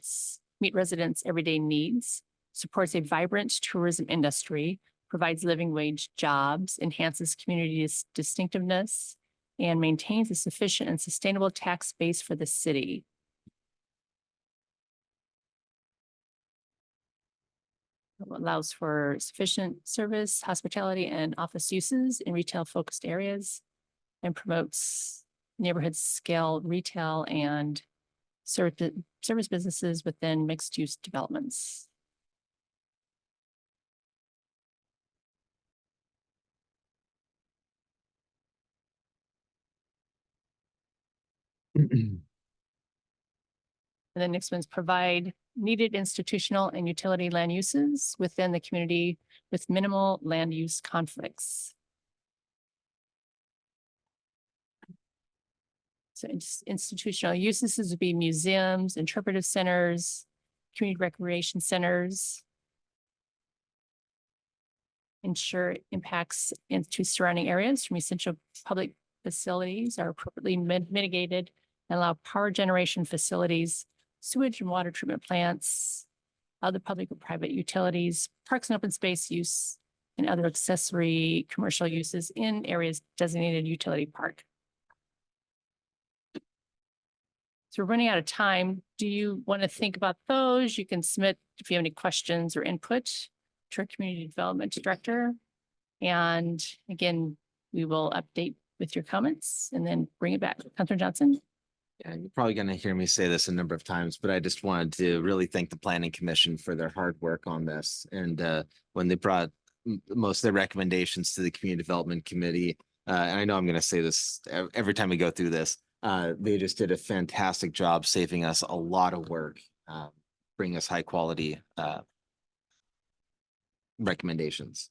residents' everyday needs, supports a vibrant tourism industry, provides living wage jobs, enhances community distinctiveness, and maintains a sufficient and sustainable tax base for the city. Allows for sufficient service, hospitality, and office uses in retail-focused areas, and promotes neighborhood scale retail and service businesses within mixed-use developments. And the next one's provide needed institutional and utility land uses within the community with minimal land use conflicts. So institutional uses would be museums, interpretive centers, community recreation centers. Ensure impacts into surrounding areas from essential public facilities are appropriately mitigated and allow power generation facilities, sewage and water treatment plants, other public or private utilities, parks and open space use, and other accessory commercial uses in areas designated utility park. So we're running out of time. Do you want to think about those? You can submit if you have any questions or input to our community development director. And again, we will update with your comments and then bring it back. Councilor Johnson? Yeah, you're probably gonna hear me say this a number of times, but I just wanted to really thank the planning commission for their hard work on this. And when they brought most of their recommendations to the community development committee, and I know I'm gonna say this every time we go through this, they just did a fantastic job saving us a lot of work, bringing us high quality recommendations.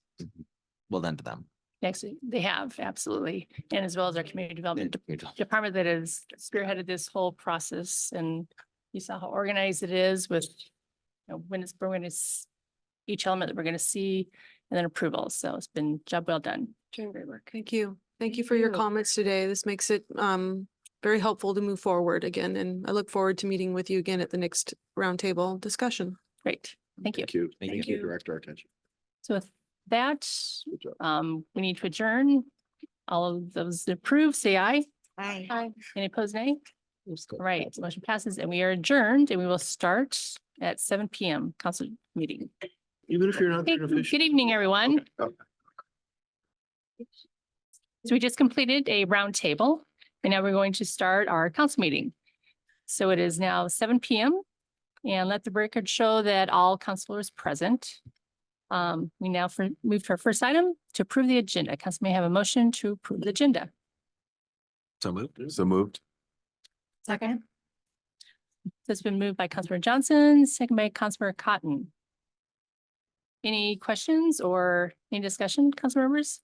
Well done to them. Actually, they have, absolutely. And as well as our community development department that has spearheaded this whole process. And you saw how organized it is with, when it's each element that we're going to see and then approval. So it's been job well done. Great work. Thank you. Thank you for your you. comments today. This makes it very helpful to move forward again. And I look forward to meeting with you again at the next roundtable discussion. Great. Thank you. Thank you. Thank Thank you, Director Arteche. So with that, Good job. we need to adjourn. All of those approved, say aye. Aye. Any opposed, nay? All right, motion passes and we are adjourned and we will start at 7 PM council meeting. Even if you're not Okay, an official. good evening, everyone. Okay. So we just completed a roundtable and now we're going to start our council meeting. So it is now 7 PM and let the record show that all councilors present. We now move to our first item to approve the agenda. Council may have a motion to approve the agenda. So moved. So moved. Second. It's been moved by Councilor Johnson, second by Councilor Cotton. Any questions or any discussion, council members?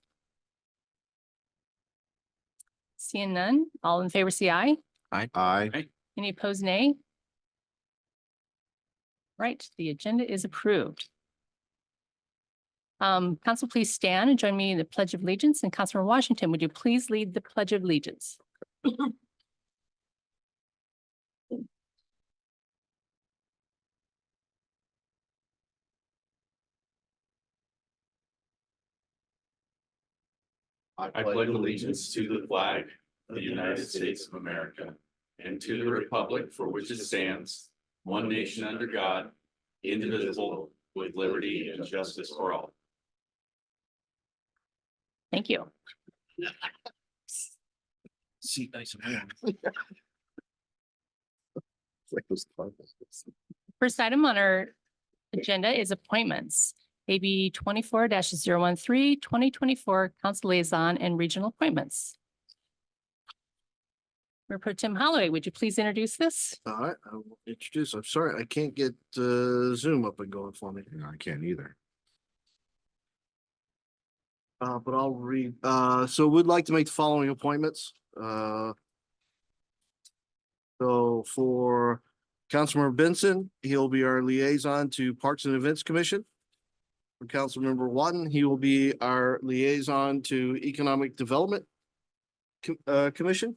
Seeing none, all in favor, say aye. Aye. Any opposed, nay? Right, the agenda is approved. Council, please stand and join me in the Pledge of Allegiance. And Councilor Washington, would you please lead the Pledge of Allegiance? I pledge allegiance to the flag of the United States of America and to the republic for which it stands, one nation under God, indivisible, with liberty and justice for all. Thank you. See, nice and warm. Like those carpets. First item on our agenda is appointments. AB 24-013, 2024 Council Liaison and Regional Appointments. Mayor Pro Tem Holloway, would you please introduce this? All right, I will introduce, I'm sorry, I can't get Zoom up and going for me. No, I can't either. But I'll read, so we'd like to make the following appointments. So for Councilmember Benson, he'll be our liaison to Parks and Events Commission. For Councilmember Watton, he will be our liaison to Economic Development Commission.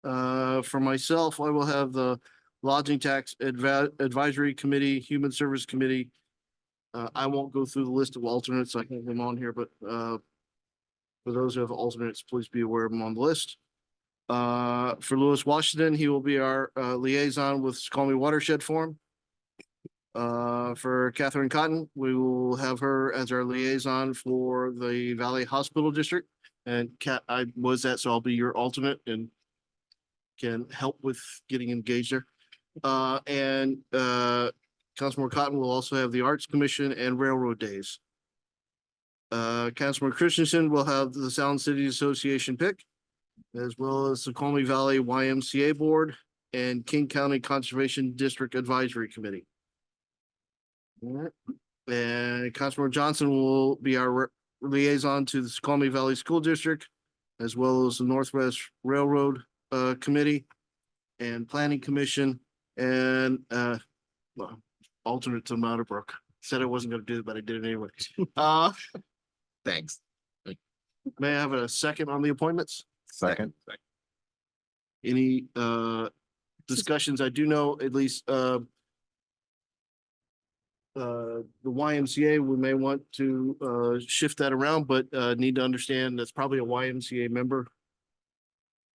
For myself, I will have the Lodging Tax Advisory Committee, Human Service Committee. I won't go through the list of alternates. I have them on here, but for those who have alternates, please be aware of them on the list. For Lewis Washington, he will be our liaison with Snoqualmie Watershed Forum. For Catherine Cotton, we will have her as our liaison for the Valley Hospital District. And Kat, I was that, so I'll be your alternate and can help with getting engaged there. Councilmember Cotton will also have the Arts Commission and Railroad Days. Councilmember Christensen will have the Sound City Association pick, as well as the Snoqualmie Valley YMCA Board and King County Conservation District Advisory Committee. All right. And Councilmember Johnson will be our liaison to the Snoqualmie Valley School District, as well as the Northwest Railroad Committee and Planning Commission and well, alternate to Meadowbrook. Said I wasn't gonna do it, but I did it anyway. Thanks. May I have a second on the appointments? Second. Any discussions? I do know at least the YMCA, we may want to shift that around, but need to understand that's probably a YMCA member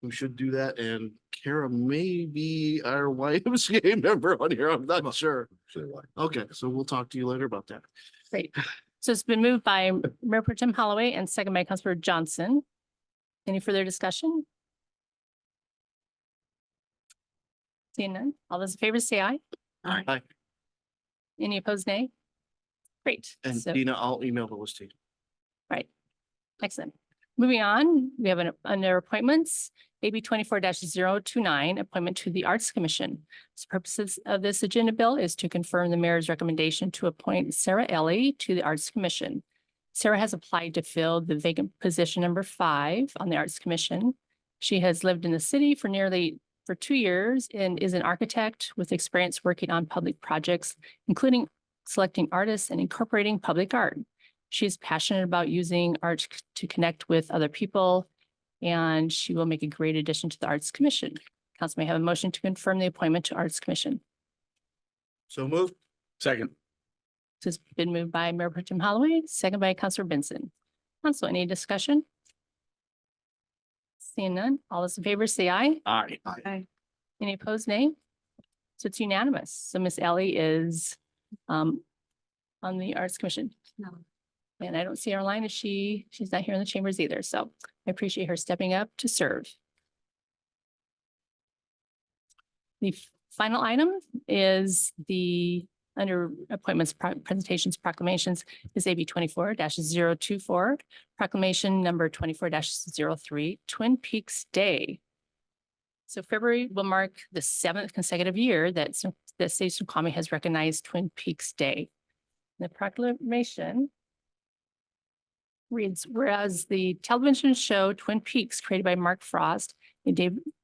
who should do that, and Kara may be our YMCA member on here. I'm not sure. Okay, so we'll talk to you later about that. Great. So it's been moved by Mayor Pro Tem Holloway and second by Councilor Johnson. Any further discussion? Seeing none, all those in favor say aye. Aye. Any opposed, nay? Great. And So, Dina, I'll email the list to you. right. Excellent. Moving on, we have under appointments, AB 24-029, appointment to the Arts Commission. So purposes of this agenda bill is to confirm the mayor's recommendation to appoint Sarah Ellie to the Arts Commission. Sarah has applied to fill the vacant position number 5 on the Arts Commission. She has lived in the city for 2 years and is an architect with experience working on public projects, including selecting artists and incorporating public art. She is passionate about using art to connect with other people, and she will make a great addition to the Arts Commission. Council may have a motion to confirm the appointment to Arts Commission. So move. Second. This has been moved by Mayor Pro Tem Holloway, second by Councilor Benson. Council, any discussion? Seeing none, all those in favor say aye. Aye. Any opposed, nay? So it's unanimous. So Miss Ellie is on the Arts Commission. No. And I don't see her online. She's not here in the chambers either. So I appreciate her stepping up to serve. The final item is the under appointments, presentations, proclamations is AB 24-024, proclamation number 24-03, Twin Peaks Day. So February will mark the 7th consecutive year that the state of Snoqualmie has recognized Twin Peaks Day. The proclamation reads, whereas the television show Twin Peaks, created by Mark Frost and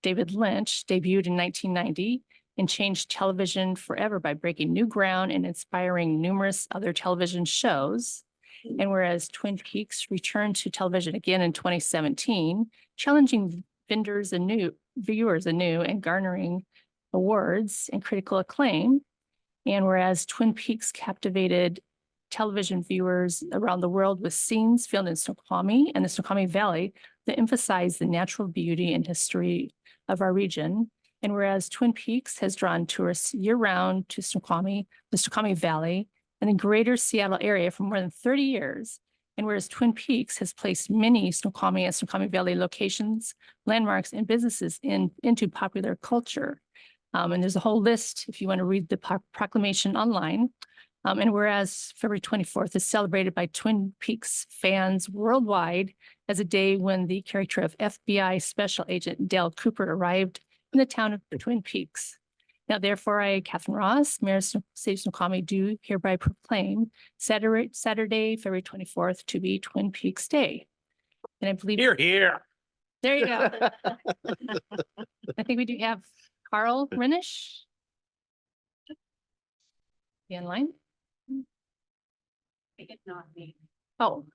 David Lynch, debuted in 1990 and changed television forever by breaking new ground and inspiring numerous other television shows. And whereas Twin Peaks returned to television again in 2017, challenging viewers anew and garnering awards and critical acclaim. And whereas Twin Peaks captivated television viewers around the world with scenes filmed in Snoqualmie and the Snoqualmie Valley that emphasize the natural beauty and history of our region. And whereas Twin Peaks has drawn tourists year-round to Snoqualmie, the Snoqualmie Valley, and the greater Seattle area for more than 30 years. And whereas Twin Peaks has placed many Snoqualmie and Snoqualmie Valley locations, landmarks, and businesses into popular culture. And there's a whole list if you want to read the proclamation online. And whereas February 24th is celebrated by Twin Peaks fans worldwide as a day when the character of FBI Special Agent Dale Cooper arrived in the town of Twin Peaks. Now, therefore, I, Catherine Ross, Mayor of City of Snoqualmie, do hereby proclaim Saturday, February 24th to be Twin Peaks Day. And I believe. Here. There you go. I think we do have Carl Renish. Be online? It's not me. Oh.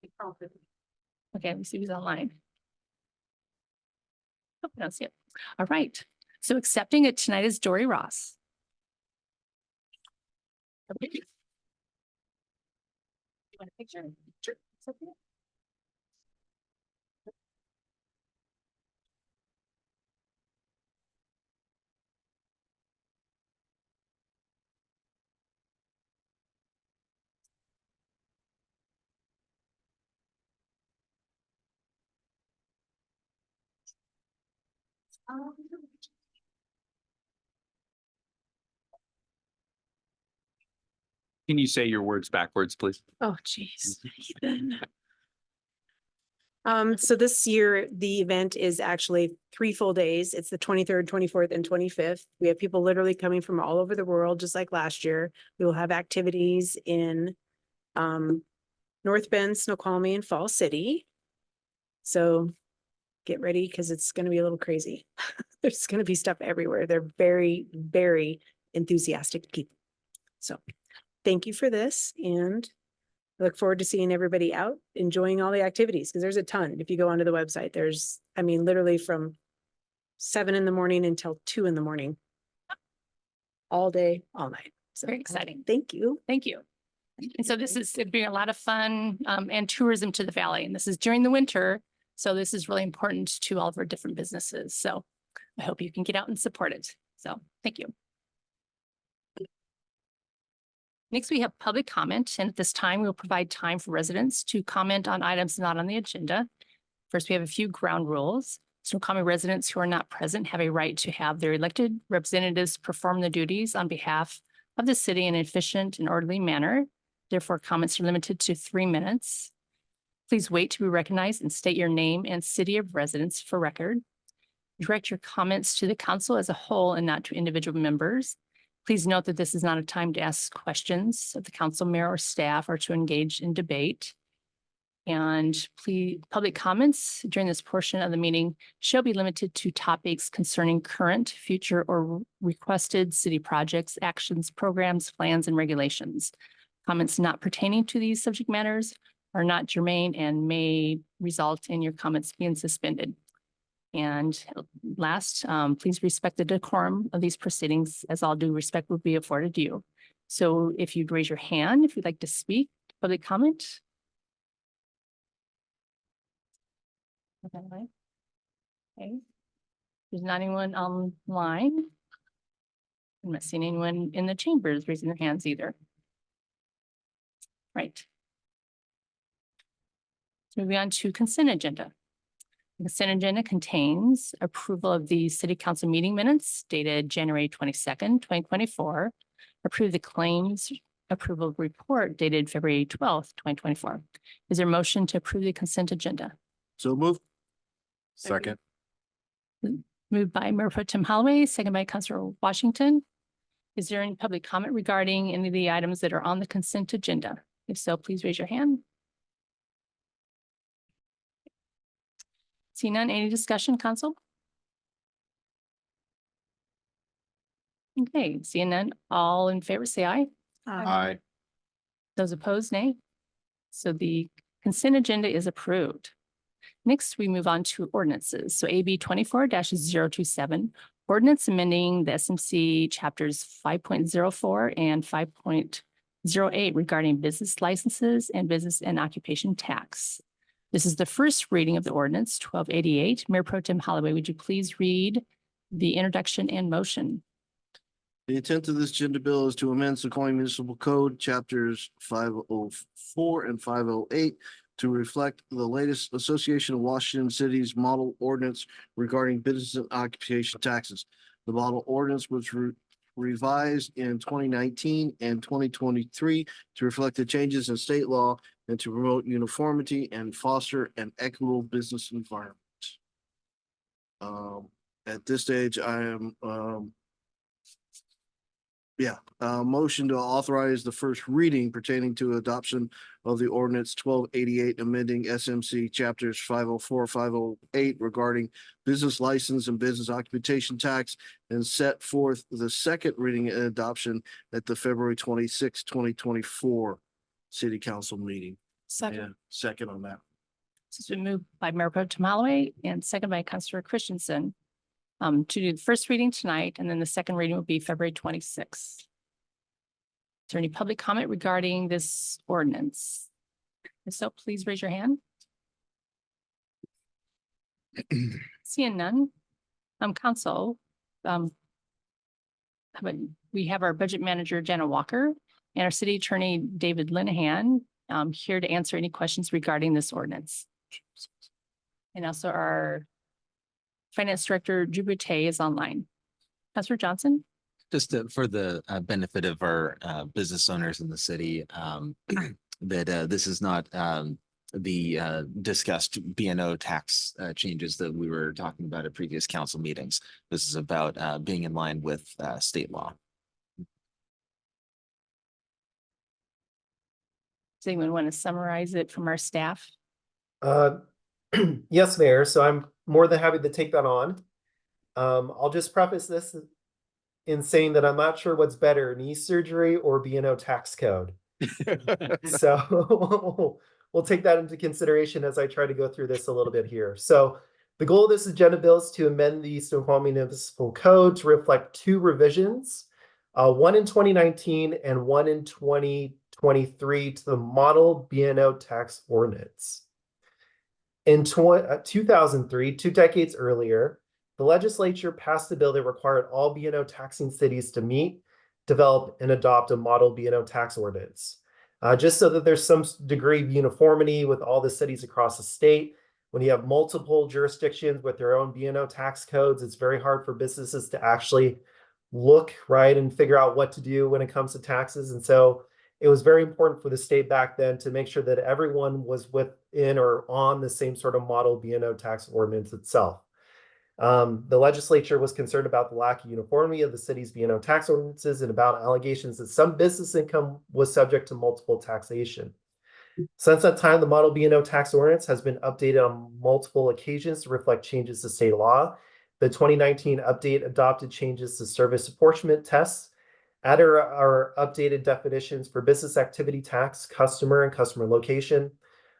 Okay, let me see who's online. Oh, I don't see it. All right. So accepting it tonight is Dory Ross. Okay. You want a picture? Sure. Accept it. Can you say your words backwards, please? Oh, geez. Ethan. So this year, the event is actually 3 full days. It's the 23rd, 24th, and 25th. We have people literally coming from all over the world, just like last year. We will have activities in North Bend, Snoqualmie, and Fall City. So get ready because it's going to be a little crazy. There's going to be stuff everywhere. They're very, very enthusiastic people. So thank you for this, and I look forward to seeing everybody out enjoying all the activities, because there's a ton. If you go onto the website, there's, I mean, literally from 7 in the morning until 2 in the morning. All day, all night. So Very exciting. Thank you. Thank you. And so this is, it'd be a lot of fun and tourism to the valley. And this is during the winter. So this is really important to all of our different businesses. So I hope you can get out and support it. So thank you. Next, we have public comment, and at this time, we will provide time for residents to comment on items not on the agenda. First, we have a few ground rules. Snoqualmie residents who are not present have a right to have their elected representatives perform the duties on behalf of the city in an efficient and orderly manner. Therefore, comments are limited to 3 minutes. Please wait to be recognized and state your name and city of residence for record. Direct your comments to the council as a whole and not to individual members. Please note that this is not a time to ask questions of the council, mayor, or staff, or to engage in debate. And please, public comments during this portion of the meeting shall be limited to topics concerning current, future, or requested city projects, actions, programs, plans, and regulations. Comments not pertaining to these subject matters are not germane and may result in your comments being suspended. And last, please respect the decorum of these proceedings, as all due respect will be afforded you. So if you'd raise your hand, if you'd like to speak, public comment. Okay. There's not anyone online. I'm not seeing anyone in the chambers raising their hands either. Right. Moving on to consent agenda. The consent agenda contains approval of the city council meeting minutes dated January 22nd, 2024. Approve the claims approval report dated February 12th, 2024. Is there a motion to approve the consent agenda? So move. Second. Moved by Mayor Pro Tem Holloway, second by Councilor Washington. Is there any public comment regarding any of the items that are on the consent agenda? If so, please raise your hand. See none, any discussion, council? Okay, seeing none, all in favor, say aye. Aye. Those opposed, nay. So the consent agenda is approved. Next, we move on to ordinances. So AB 24-027, ordinance amending the SMC chapters 5.04 and 5.08 regarding business licenses and business and occupation tax. This is the first reading of the ordinance 1288. Mayor Pro Tem Holloway, would you please read the introduction and motion? The intent of this agenda bill is to amend Snoqualmie Municipal Code, chapters 504 and 508 to reflect the latest Association of Washington Cities model ordinance regarding business and occupation taxes. The model ordinance was revised in 2019 and 2023 to reflect the changes in state law and to promote uniformity and foster an equitable business environment. At this stage, I am motion to authorize the first reading pertaining to adoption of the ordinance 1288 amending SMC chapters 504, 508 regarding business license and business occupation tax, and set forth the second reading and adoption at the February 26, 2024 city council meeting. Second. Second on that. This has been moved by Mayor Pro Tem Holloway and second by Councilor Christensen. To do the first reading tonight, and then the second reading will be February 26th. Is there any public comment regarding this ordinance? If so, please raise your hand. Seeing none, council, we have our budget manager, Jenna Walker, and our city attorney, David Linehan, here to answer any questions regarding this ordinance. And also our Finance Director, Drew Boutte, is online. Councilor Johnson? Just for the benefit of our business owners in the city, that this is not the discussed B&O tax changes that we were talking about at previous council meetings. This is about being in line with state law. Does anyone want to summarize it from our staff? Yes, Mayor. So I'm more than happy to take that on. I'll just preface this in saying that I'm not sure what's better, knee surgery or B&O tax code. So we'll take that into consideration as I try to go through this a little bit here. So the goal of this agenda bill is to amend the Snoqualmie Municipal Code to reflect two revisions, one in 2019 and one in 2023 to the model B&O tax ordinance. In 2003, 2 decades earlier, the legislature passed a bill that required all B&O taxing cities to meet, develop, and adopt a model B&O tax ordinance. Just so that there's some degree of uniformity with all the cities across the state, When you have multiple jurisdictions with their own B&O tax codes, it's very hard for businesses to actually look, right, and figure out what to do when it comes to taxes. And so it was very important for the state back then to make sure that everyone was within or on the same sort of model B&O tax ordinance itself. The legislature was concerned about the lack of uniformity of the city's B&O tax ordinances and about allegations that some business income was subject to multiple taxation. Since that time, the model B&O tax ordinance has been updated on multiple occasions to reflect changes to state law. The 2019 update adopted changes to service apportionment tests, added our updated definitions for business activity tax, customer, and customer location,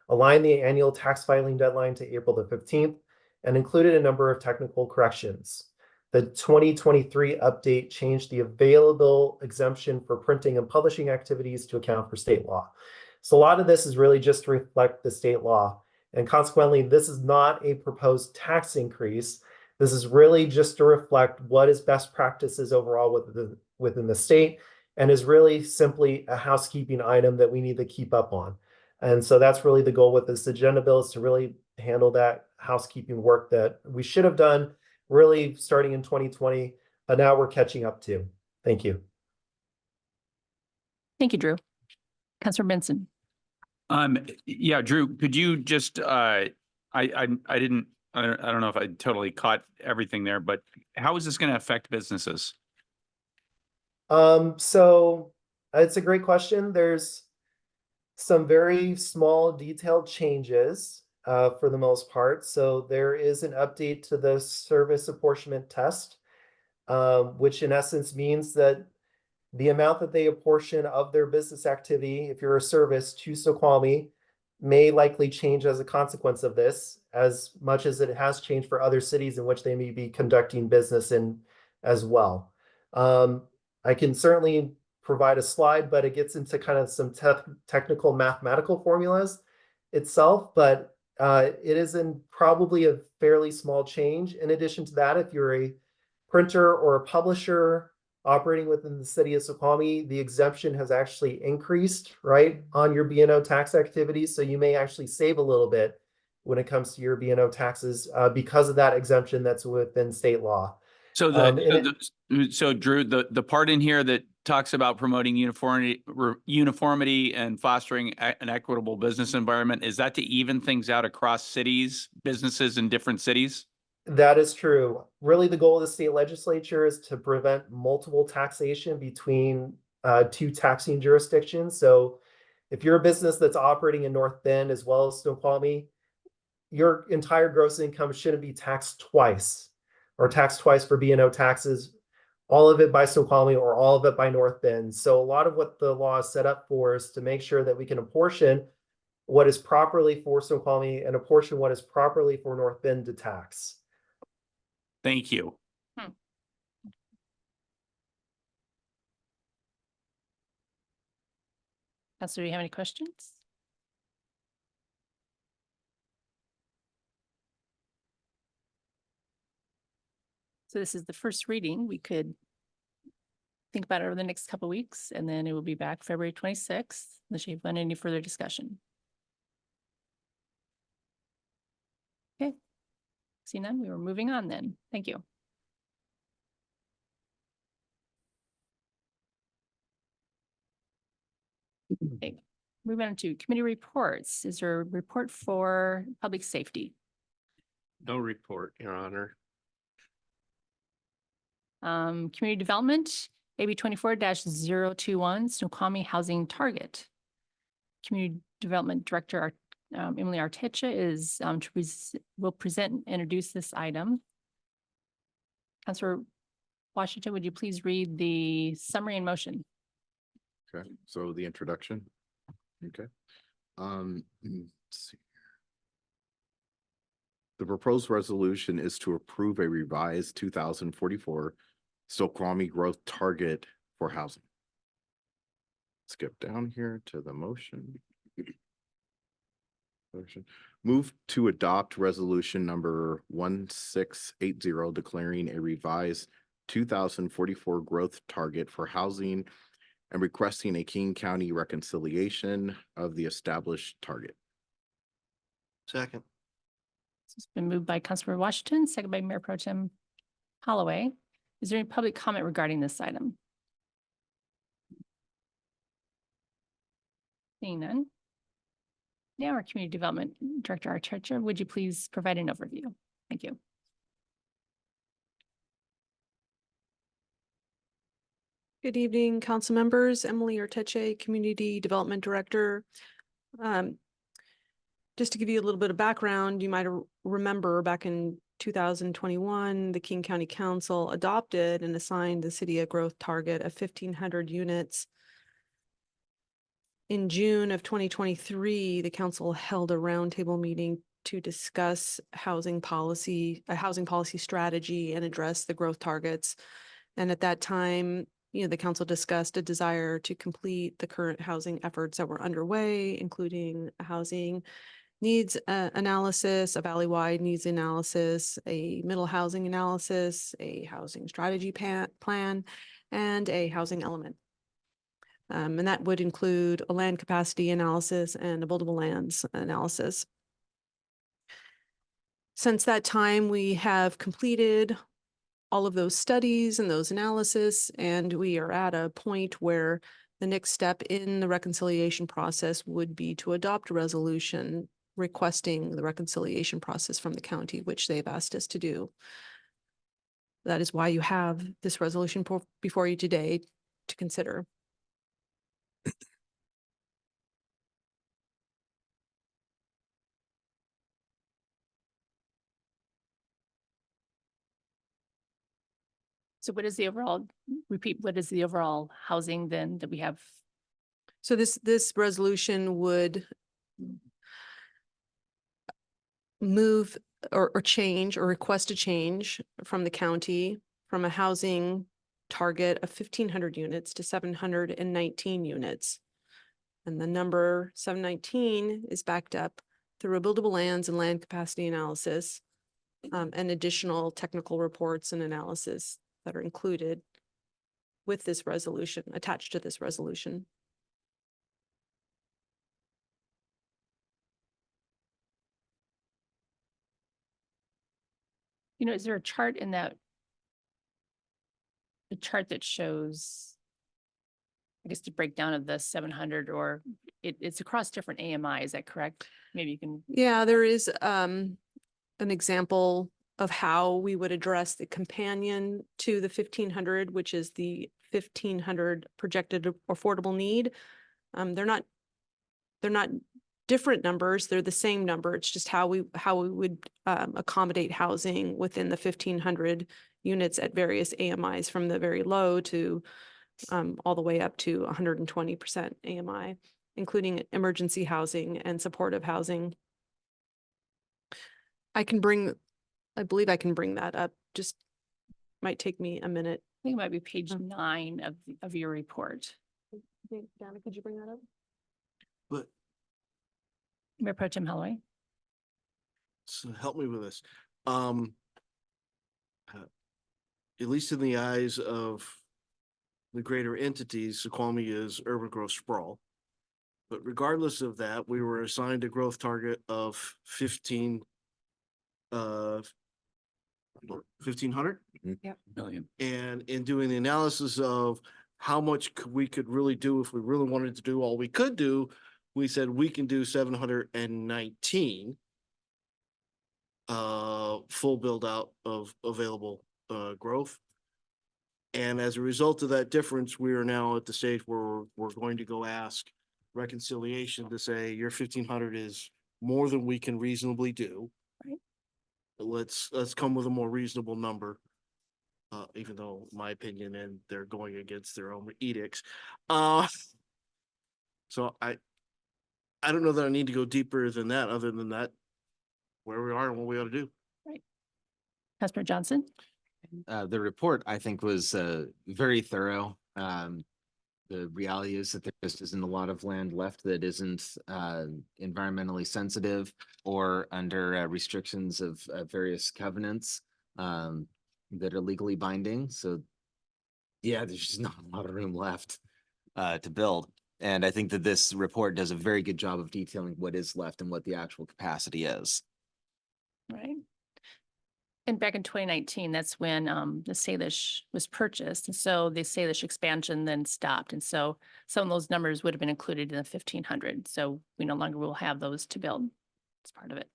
aligned the annual tax filing deadline to April the 15th, and included a number of technical corrections. The 2023 update changed the available exemption for printing and publishing activities to account for state law. So a lot of this is really just to reflect the state law. And consequently, this is not a proposed tax increase. This is really just to reflect what is best practices overall within the state, and is really simply a housekeeping item that we need to keep up on. And so that's really the goal with this agenda bill, is to really handle that housekeeping work that we should have done really starting in 2020, but now we're catching up to. Thank you. Thank you, Drew. Councilor Benson. Yeah, Drew, could you just, I don't know if I totally caught everything there, but how is this going to affect businesses? So it's a great question. There's some very small detailed changes for the most part. So there is an update to the service apportionment test, which in essence means that the amount that they apportion of their business activity, if you're a service to Snoqualmie, may likely change as a consequence of this, as much as it has changed for other cities in which they may be conducting business in as well. I can certainly provide a slide, but it gets into kind of some technical mathematical formulas itself, but it is probably a fairly small change. In addition to that, if you're a printer or a publisher operating within the city of Snoqualmie, the exemption has actually increased, right, on your B&O tax activities. So you may actually save a little bit when it comes to your B&O taxes because of that exemption that's within state law. So so Drew, the part in here that talks about promoting uniformity and fostering an equitable business environment, is that to even things out across cities, businesses in different cities? That is true. Really, the goal of the state legislature is to prevent multiple taxation between two taxing jurisdictions. So if you're a business that's operating in North Bend as well as Snoqualmie, your entire gross income shouldn't be taxed twice, or taxed twice for B&O taxes, all of it by Snoqualmie or all of it by North Bend. So a lot of what the law is set up for is to make sure that we can apportion what is properly for Snoqualmie and apportion what is properly for North Bend to tax. Thank you. Councilor, do you have any questions? So this is the first reading. We could think about it over the next couple of weeks, and then it will be back February 26th, unless you've done any further discussion. Okay. See none, we were moving on then. Thank you. Okay. Moving on to committee reports. Is there a report for public safety? No report, Your Honor. Community development, AB 24-021, Snoqualmie Housing Target. Community Development Director Emily Artecha is will present and introduce this item. Councilor Washington, would you please read the summary and motion? Okay, so the introduction. Okay. Let's see. The proposed resolution is to approve a revised 2044 Snoqualmie growth target for housing. Skip down here to the motion. Move to adopt resolution number 1680, declaring a revised 2044 growth target for housing and requesting a King County reconciliation of the established target. Second. It's been moved by Councilmember Washington, second by Mayor Pro Tem Holloway. Is there any public comment regarding this item? Seeing none. Now our Community Development Director, Artecha, would you please provide an overview? Thank you. Good evening, council members. Emily Arteche, Community Development Director. Just to give you a little bit of background, you might remember back in 2021, the King County Council adopted and assigned the city a growth target of 1,500 units. In June of 2023, the council held a roundtable meeting to discuss a housing policy strategy and address the growth targets. And at that time, the council discussed a desire to complete the current housing efforts that were underway, including a housing needs analysis, a valley-wide needs analysis, a middle housing analysis, a housing strategy plan, and a housing element. And that would include a land capacity analysis and a buildable lands analysis. Since that time, we have completed all of those studies and those analysis, and we are at a point where the next step in the reconciliation process would be to adopt a resolution requesting the reconciliation process from the county, which they've asked us to do. That is why you have this resolution before you today to consider. So what is the overall, repeat, what is the overall housing then that we have? So this resolution would move or change or request a change from the county from a housing target of 1,500 units to 719 units. And the number 719 is backed up through a buildable lands and land capacity analysis and additional technical reports and analysis that are included with this resolution, attached to this resolution. Is there a chart in that? The chart that shows, I guess, the breakdown of the 700, or it's across different AMI, is that correct? Maybe you can. Yeah, there is an example of how we would address the companion to the 1,500, which is the 1,500 projected affordable need. They're not different numbers. They're the same number. It's just how we would accommodate housing within the 1,500 units at various AMIs, from the very low to all the way up to 120% AMI, including emergency housing and supportive housing. I believe I can bring that up. Just might take me a minute. I think it might be page 9 of your report. Dana, could you bring that up? But Mayor Pro Tem Holloway. so help me with this. At least in the eyes of the greater entities, Snoqualmie is urban growth sprawl. But regardless of that, we were assigned a growth target of 1,500. Million. And in doing the analysis of how much we could really do if we really wanted to do all we could do, we said we can do 719 full build out of available growth. And as a result of that difference, we are now at the stage where we're going to go ask reconciliation to say your 1,500 is more than we can reasonably do. Right. Let's come with a more reasonable number. Even though my opinion and they're going against their own edicts. So I don't know that I need to go deeper than that, other than that, where we are and what we ought to do. Right. Councilor Johnson. The report, I think, was very thorough. The reality is that there just isn't a lot of land left that isn't environmentally sensitive or under restrictions of various covenants that are legally binding. So yeah, there's just not a lot of room left to build. And I think that this report does a very good job of detailing what is left and what the actual capacity is. Right. And back in 2019, that's when the Salish was purchased. And so the Salish expansion then stopped. And so some of those numbers would have been included in the 1,500. So we no longer will have those to build. It's part of it.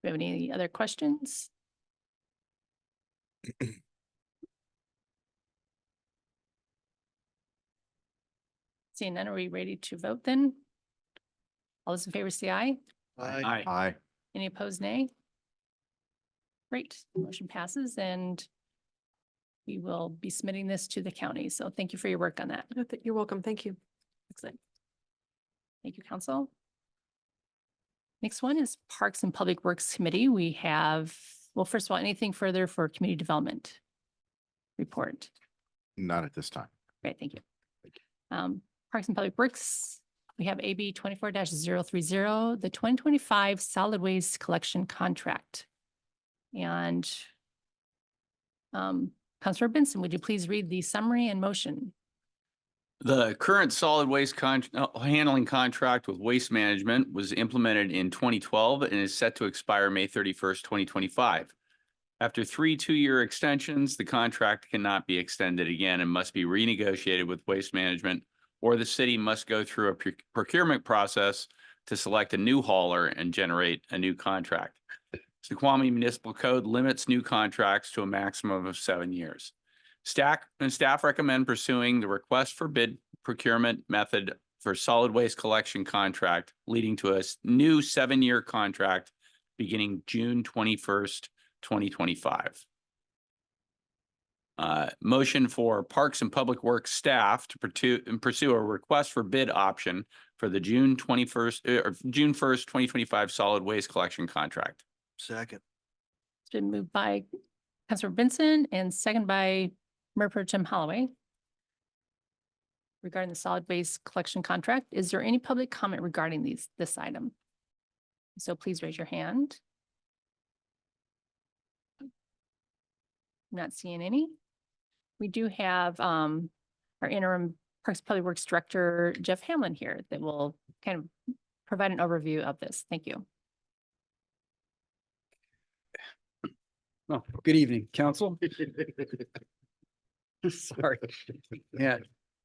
Do we have any other questions? Seeing none, are we ready to vote then? All those in favor say aye. Aye. Aye. Any opposed, nay? Great, motion passes and we will be submitting this to the county. So thank you for your work on that. You're welcome. Thank you. Excellent. Thank you, council. Next one is Parks and Public Works Committee. We have, well, first of all, anything further for community development report? Not at this time. Great, thank you. Parks and Public Works, we have AB 24-030, the 2025 solid waste collection contract. And Councilor Benson, would you please read the summary and motion? The current solid waste handling contract with Waste Management was implemented in 2012 and is set to expire May 31st, 2025. After 3 two-year extensions, the contract cannot be extended again and must be renegotiated with Waste Management, or the city must go through a procurement process to select a new hauler and generate a new contract. Snoqualmie Municipal Code limits new contracts to a maximum of 7 years. Staff recommend pursuing the request for bid procurement method for solid waste collection contract, leading to a new 7-year contract beginning June 21st, 2025. Motion for Parks and Public Works staff to pursue a request for bid option for the June 1st, 2025 solid waste collection contract. Second. It's been moved by Councilor Benson and second by Mayor Pro Tem Holloway. Regarding the solid waste collection contract, is there any public comment regarding this item? So please raise your hand. Not seeing any. We do have our interim Parks and Public Works Director, Jeff Hamlin, here that will kind of provide an overview of this. Thank you. Oh, good evening, council. Sorry. Yeah,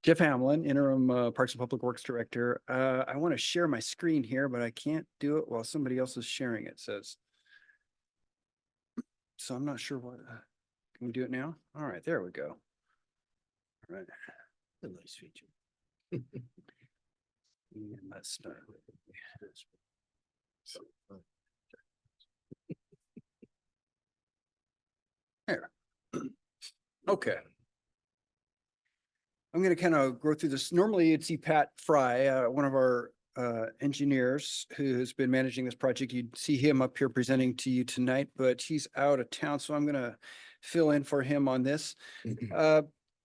Jeff Hamlin, interim Parks and Public Works Director. I want to share my screen here, but I can't do it while somebody else is sharing it, says. So I'm not sure what, can we do it now? All right, there we go. All right. A nice feature. And let's start with this. There. Okay. I'm going to kind of go through this. Normally it's Pat Fry, one of our engineers who has been managing this project. You'd see him up here presenting to you tonight, but he's out of town, so I'm going to fill in for him on this.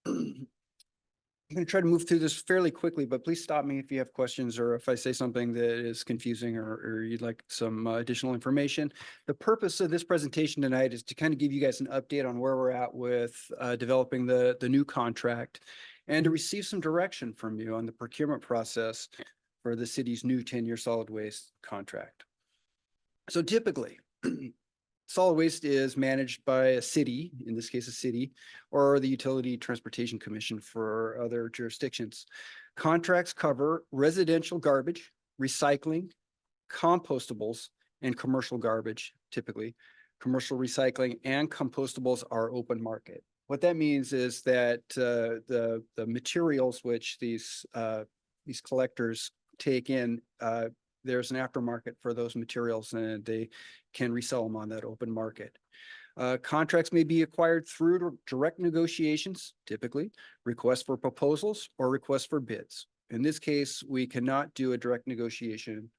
I'm going to try to move through this fairly quickly, but please stop me if you have questions or if I say something that is confusing or you'd like some additional information. The purpose of this presentation tonight is to kind of give you guys an update on where we're at with developing the new contract and to receive some direction from you on the procurement process for the city's new 10-year solid waste contract. So typically, solid waste is managed by a city, in this case a city, or the Utility Transportation Commission for other jurisdictions. Contracts cover residential garbage, recycling, compostables, and commercial garbage, typically. Commercial recycling and compostables are open market. What that means is that the materials which these collectors take in, there's an aftermarket for those materials and they can resell them on that open market. Contracts may be acquired through direct negotiations, typically, requests for proposals or requests for bids. In this case, we cannot do a direct negotiation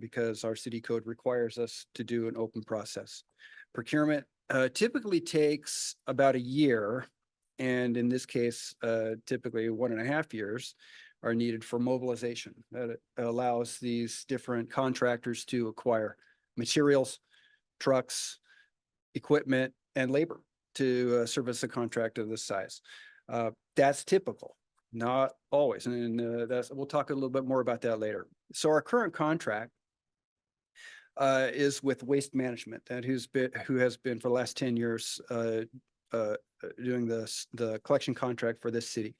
because our city code requires us to do an open process. Procurement typically takes about a year, and in this case, typically 1.5 years are needed for mobilization. That allows these different contractors to acquire materials, trucks, equipment, and labor to service a contract of this size. That's typical, not always. And we'll talk a little bit more about that later. So our current contract is with Waste Management, who has been for the last 10 years doing the collection contract for this city.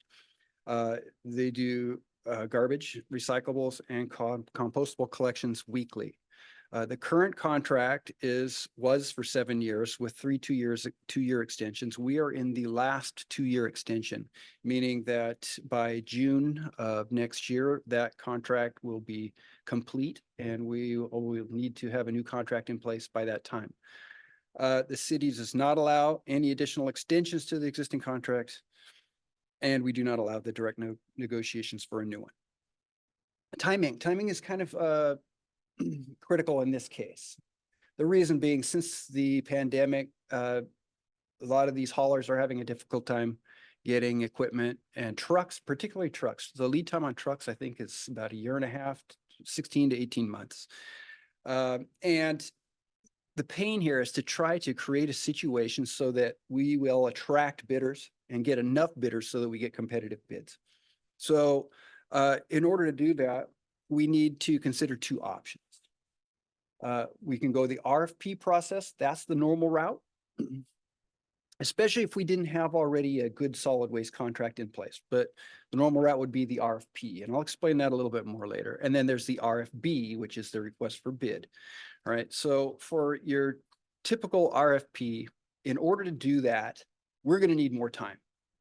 They do garbage, recyclables, and compostable collections weekly. The current contract was for 7 years with 2-year extensions. We are in the last 2-year extension, meaning that by June of next year, that contract will be complete and we will need to have a new contract in place by that time. The city does not allow any additional extensions to the existing contract, and we do not allow the direct negotiations for a new one. Timing is kind of critical in this case. The reason being, since the pandemic, a lot of these haulers are having a difficult time getting equipment and trucks, particularly trucks. The lead time on trucks, I think, is about 1.5 years, 16 to 18 months. And the pain here is to try to create a situation so that we will attract bidders and get enough bidders so that we get competitive bids. So in order to do that, we need to consider 2 options. We can go the RFP process. That's the normal route, especially if we didn't have already a good solid waste contract in place. But the normal route would be the RFP, and I'll explain that a little bit more later. And then there's the RFB, which is the request for bid. All right. So for your typical RFP, in order to do that, we're going to need more time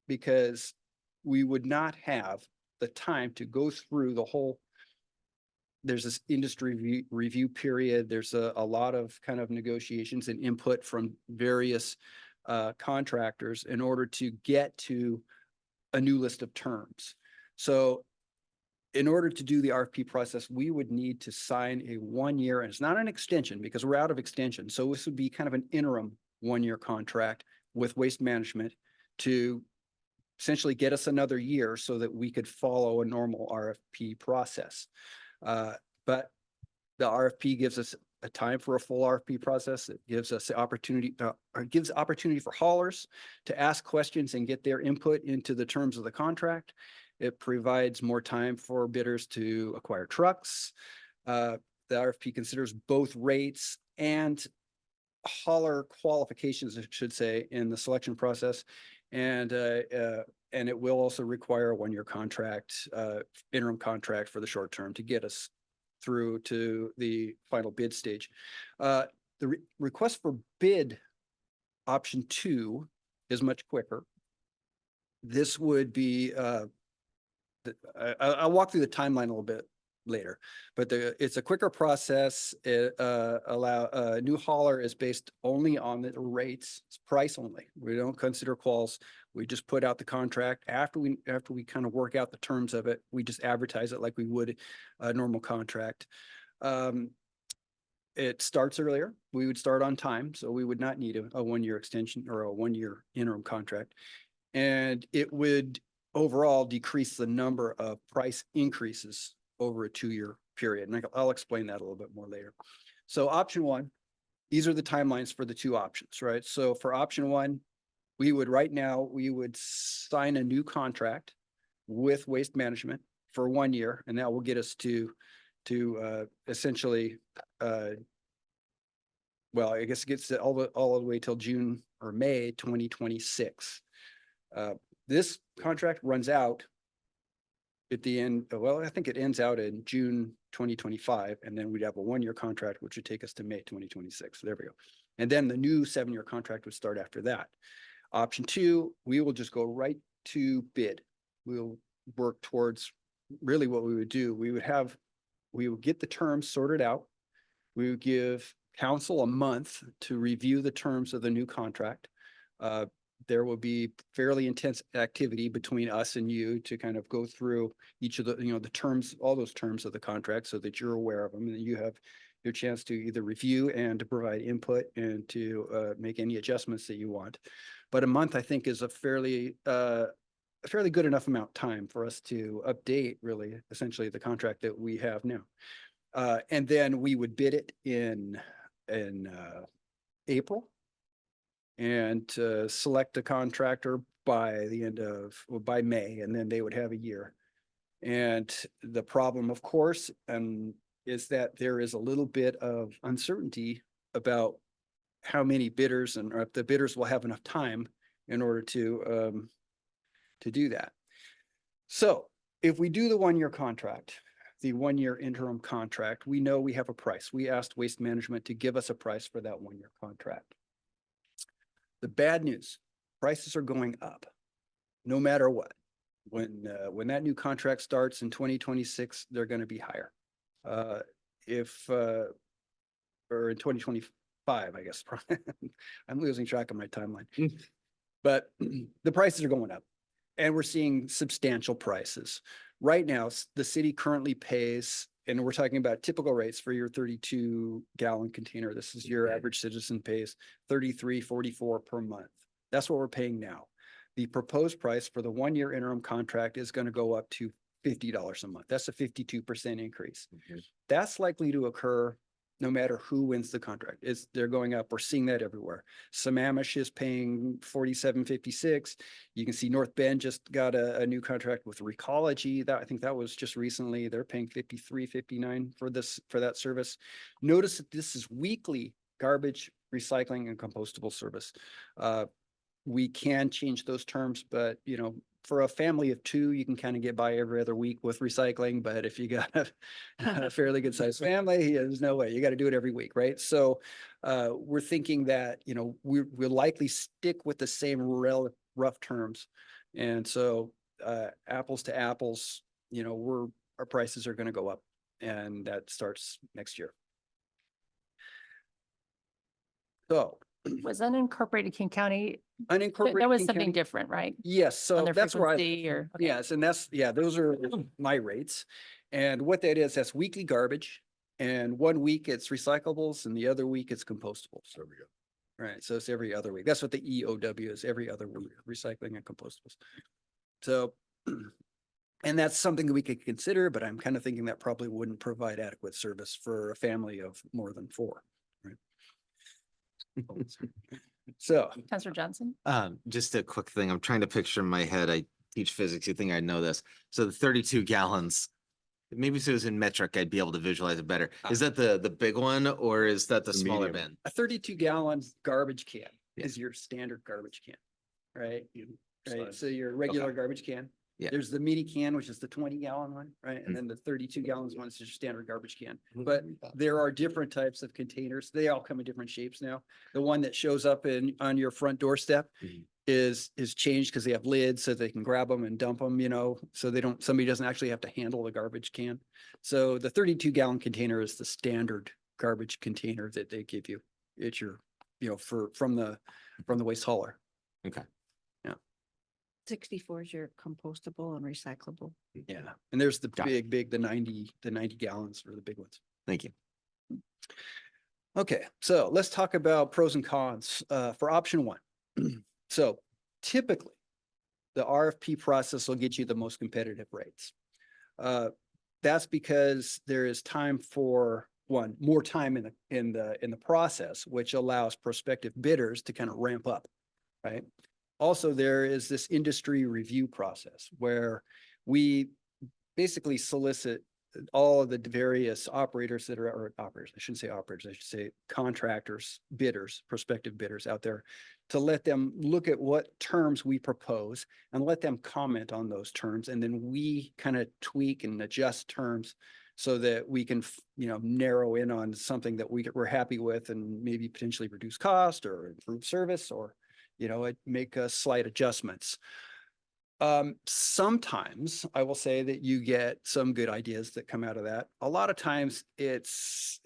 because we would not have the time to go through the whole. There's this industry review period. There's a lot of kind of negotiations and input from various contractors in order to get to a new list of terms. So in order to do the RFP process, we would need to sign a 1-year, and it's not an extension because we're out of extension. So this would be kind of an interim 1-year contract with Waste Management to essentially get us another year so that we could follow a normal RFP process. But the RFP gives us a time for a full RFP process. It gives us the opportunity, or gives opportunity for haulers to ask questions and get their input into the terms of the contract. It provides more time for bidders to acquire trucks. The RFP considers both rates and hauler qualifications, I should say, in the selection process. And it will also require a 1-year contract, interim contract for the short term to get us through to the final bid stage. The request for bid option 2 is much quicker. This would be, I'll walk through the timeline a little bit later, but it's a quicker process. It a new hauler is based only on the rates. It's price only. We don't consider quals. We just put out the contract after we kind of work out the terms of it. We just advertise it like we would a normal contract. It starts earlier. We would start on time, so we would not need a 1-year extension or a 1-year interim contract, and it would overall decrease the number of price increases over a 2-year period. And I'll explain that a little bit more later. So option 1, these are the timelines for the 2 options, right? So for option 1, we would sign a new contract with Waste Management for 1 year, and that will get us to essentially, well, I guess it gets all the way till June or May 2026. This contract runs out at the end, well, I think it ends out in June 2025, and then we'd have a 1-year contract, which would take us to May 2026. There we go. And then the new 7-year contract would start after that. Option 2, we will just go right to bid. We'll work towards really what we would do. We would get the terms sorted out. We would give council a month to review the terms of the new contract. There will be fairly intense activity between us and you to kind of go through each of the, the terms, all those terms of the contract so that you're aware of them and you have your chance to either review and to provide input and to make any adjustments that you want. But a month, I think, is a fairly good enough amount of time for us to update really essentially the contract that we have now. And then we would bid it in April and select a contractor by the end of, well, by May, and then they would have a year. And the problem, of course, is that there is a little bit of uncertainty about how many bidders and or if the bidders will have enough time in order to do that. So if we do the 1-year contract, the 1-year interim contract, we know we have a price. We asked Waste Management to give us a price for that 1-year contract. The bad news, prices are going up, no matter what. When that new contract starts in 2026, they're going to be higher. Or in 2025, I guess. I'm losing track of my timeline. But the prices are going up and we're seeing substantial prices. Right now, the city currently pays, and we're talking about typical rates for your 32-gallon container. This is your average citizen pays $33.44 per month. That's what we're paying now. The proposed price for the 1-year interim contract is going to go up to $50 a month. That's a 52% increase. That's likely to occur no matter who wins the contract. They're going up. We're seeing that everywhere. Sammamish is paying $47.56. You can see North Bend just got a new contract with Recology. I think that was just recently. They're paying $53.59 for that service. Notice that this is weekly garbage, recycling, and compostable service. We can change those terms, but for a family of 2, you can kind of get by every other week with recycling. But if you got a fairly good sized family, there's no way. You got to do it every week, right? So we're thinking that, we'll likely stick with the same rough terms. And so apples to apples, our prices are going to go up, and that starts next year. So Was unincorporated King County, unincorporated. that was King something County? different, right? Yes, On so their that's where frequency or? okay. yes, and those are my rates. And what that is, that's weekly garbage. And 1 week it's recyclables and the other week it's compostables. There we go. Right, so it's every other week. That's what the EOW is, every other week, recycling and compostables. So, and that's something that we could consider, but I'm kind of thinking that probably wouldn't provide adequate service for a family of more than 4, right? So, Councilor Johnson? Just a quick thing. I'm trying to picture in my head. I teach physics. You think I know this. So the 32 gallons, maybe if it was in metric, I'd be able to visualize it better. Is that the big one or is that the smaller medium. bin? a 32-gallon garbage can is your standard garbage can, right? Right, so your regular garbage can. Yeah. There's the mini can, which is the 20-gallon one, right? And then the 32 gallons one is your standard garbage can. But there are different types of containers. They all come in different shapes now. The one that shows up on your front doorstep is changed because they have lids so they can grab them and dump them, so somebody doesn't actually have to handle the garbage can. So the 32-gallon container is the standard garbage container that they give you. It's your, from the waste hauler. Okay. 64 is your compostable and recyclable. Yeah, and there's the Got it. big, the 90 gallons are the big ones. Thank you. Okay, so let's talk about pros and cons for option 1. So typically, the RFP process will get you the most competitive rates. That's because there is time for more time in the process, which allows prospective bidders to kind of ramp up, right? Also, there is this industry review process where we basically solicit all of the various operators that are, or operators, I shouldn't say operators, I should say contractors, bidders, prospective bidders out there, to let them look at what terms we propose and let them comment on those terms. And then we kind of tweak and adjust terms so that we can, narrow in on something that we're happy with and maybe potentially reduce cost or improve service or make slight adjustments. Sometimes I will say that you get some good ideas that come out of that. A lot of times it's,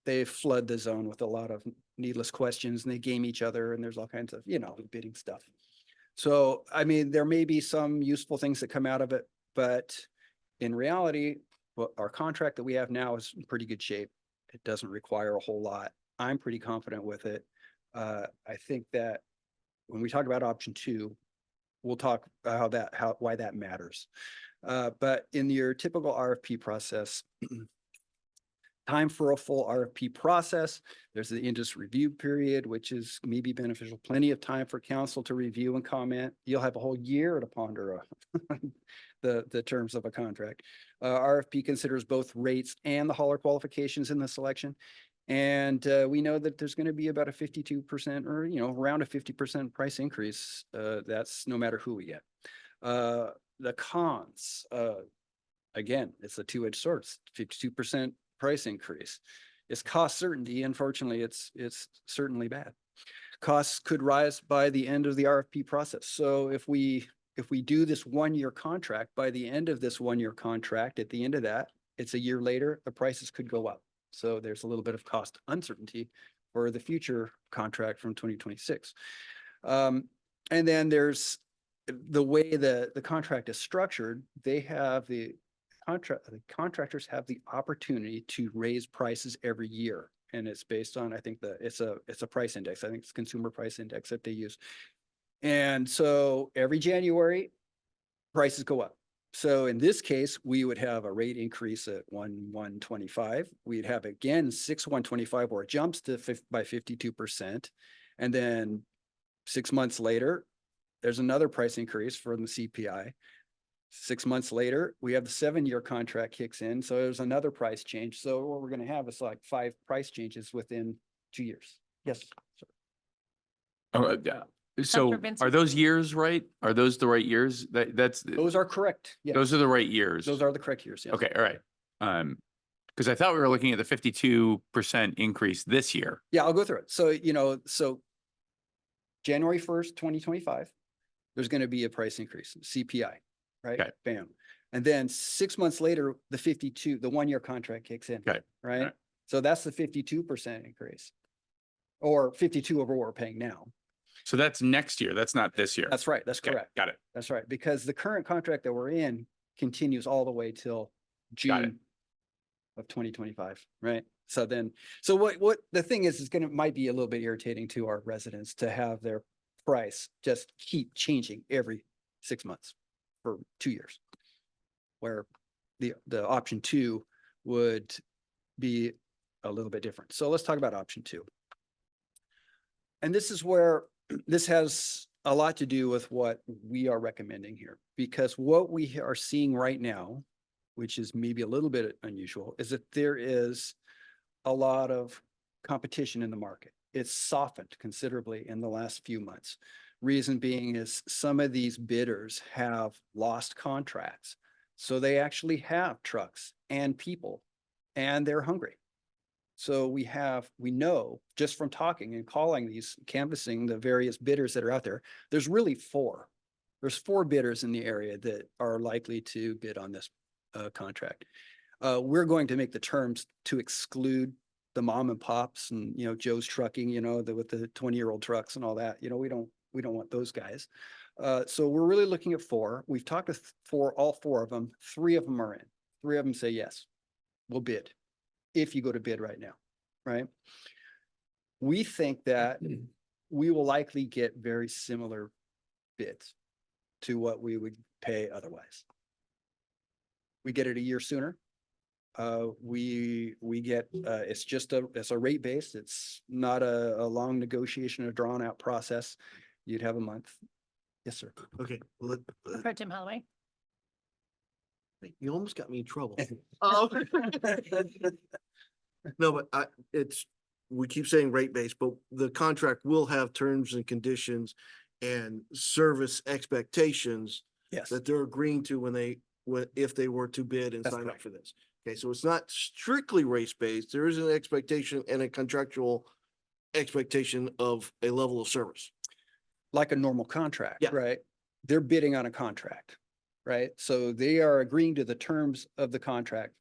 they flood the zone with a lot of needless questions and they game each other and there's all kinds of, bidding stuff. So, there may be some useful things that come out of it, but in reality, our contract that we have now is in pretty good shape. It doesn't require a whole lot. I'm pretty confident with it. I think that when we talk about option 2, we'll talk why that matters. But in your typical RFP process, time for a full RFP process. There's the industry review period, which is maybe beneficial. Plenty of time for council to review and comment. You'll have a whole year to ponder the terms of a contract. RFP considers both rates and the hauler qualifications in the selection. And we know that there's going to be about a 52% or, around a 50% price increase. That's no matter who we get. The cons, again, it's a two-edged sword. 52% price increase. It's cost certainty. Unfortunately, it's certainly bad. Costs could rise by the end of the RFP process. So if we do this 1-year contract, by the end of this 1-year contract, at the end of that, it's a year later, the prices could go up. So there's a little bit of cost uncertainty for the future contract from 2026. And then there's the way the contract is structured. They have the contractors have the opportunity to raise prices every year. And it's based on, I think it's a price index. I think it's consumer price index that they use. And so every January, prices go up. So in this case, we would have a rate increase at 1/1/25. We'd have again 6/1/25 where it jumps to by 52%. And then 6 months later, there's another price increase from the CPI. 6 months later, we have the 7-year contract kicks in. So there's another price change. So what we're going to have is like 5 price changes within 2 years. Yes. Sir. Oh, yeah. So Vincent? are those years right? Are those the right years? That's Those are correct. Yes. those are the right years. Those are the correct years. Yes. Okay, all right. Because I thought we were looking at the 52% increase this year. Yeah, I'll go through it. So, so January 1st, 2025, there's going to be a price increase, CPI, right? Okay. Bam. And then 6 months later, the 1-year contract kicks in. Okay. Right. Right. So that's the 52% increase, or 52 over what we're paying now. So that's next year. That's not this year. That's right. That's Okay, correct. got it. That's right. Because the current contract that we're in continues all the way till Got it. June of 2025. Right. So what the thing is might be a little bit irritating to our residents to have their price just keep changing every 6 months for 2 years, where the option 2 would be a little bit different. So let's talk about option 2. And this is where this has a lot to do with what we are recommending here, because what we are seeing right now, which is maybe a little bit unusual, is that there is a lot of competition in the market. It's softened considerably in the last few months. Reason being is some of these bidders have lost contracts. So they actually have trucks and people, and they're hungry. So we know just from talking and canvassing the various bidders that are out there, there's really 4. There's 4 bidders in the area that are likely to bid on this contract. We're going to make the terms to exclude the mom and pops and, Joe's Trucking, with the 20-year-old trucks and all that. We don't want those guys. So we're really looking at 4. We've talked to all 4 of them. 3 of them are in. 3 of them say, yes, we'll bid. If you go to bid right now, right? We think that we will likely get very similar bids to what we would pay otherwise. We get it a year sooner. We get, it's a rate base. It's not a long negotiation, a drawn out process. You'd have a month. Yes, sir. Okay, well, Pro Tem Holloway. you almost got me in trouble. Oh. No, but we keep saying rate base, but the contract will have terms and conditions and service expectations Yes. that they're agreeing to if they were to bid and That's sign up correct. for this. Okay, so it's not strictly race-based. There is an expectation and a contractual expectation of a level of service. Like a normal contract, Yeah. right? They're bidding on a contract, right? So they are agreeing to the terms of the contract.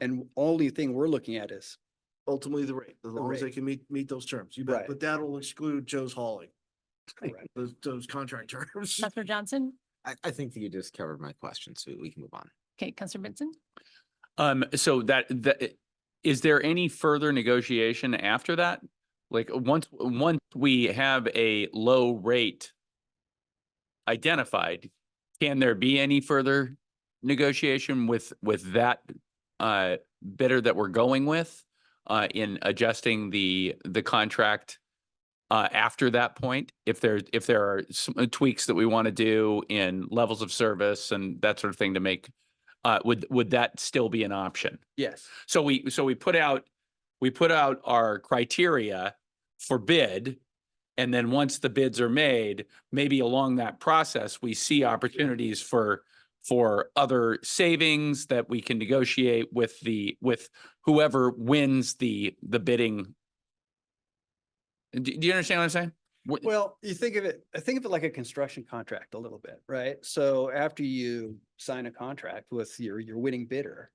And only thing we're looking at is, Ultimately, the rate, as long as they rate. can meet those terms. You bet, Right. but that'll exclude Joe's hauling, correct. those contract terms. Councilor Johnson. I think that you just covered my question, so we can move on. Okay, Councilor Benson. So that is there any further negotiation after that? Like once we have a low rate identified, can there be any further negotiation with that bidder that we're going with in adjusting the contract after that point, if there are some tweaks that we want to do in levels of service and that sort of thing to make, would that still be an option? Yes. So we put out our criteria for bid. And then once the bids are made, maybe along that process, we see opportunities for other savings that we can negotiate with whoever wins the bidding. Do you understand what I'm saying? Well, I think of it like a construction contract a little bit, right? So after you sign a contract with your winning bidder,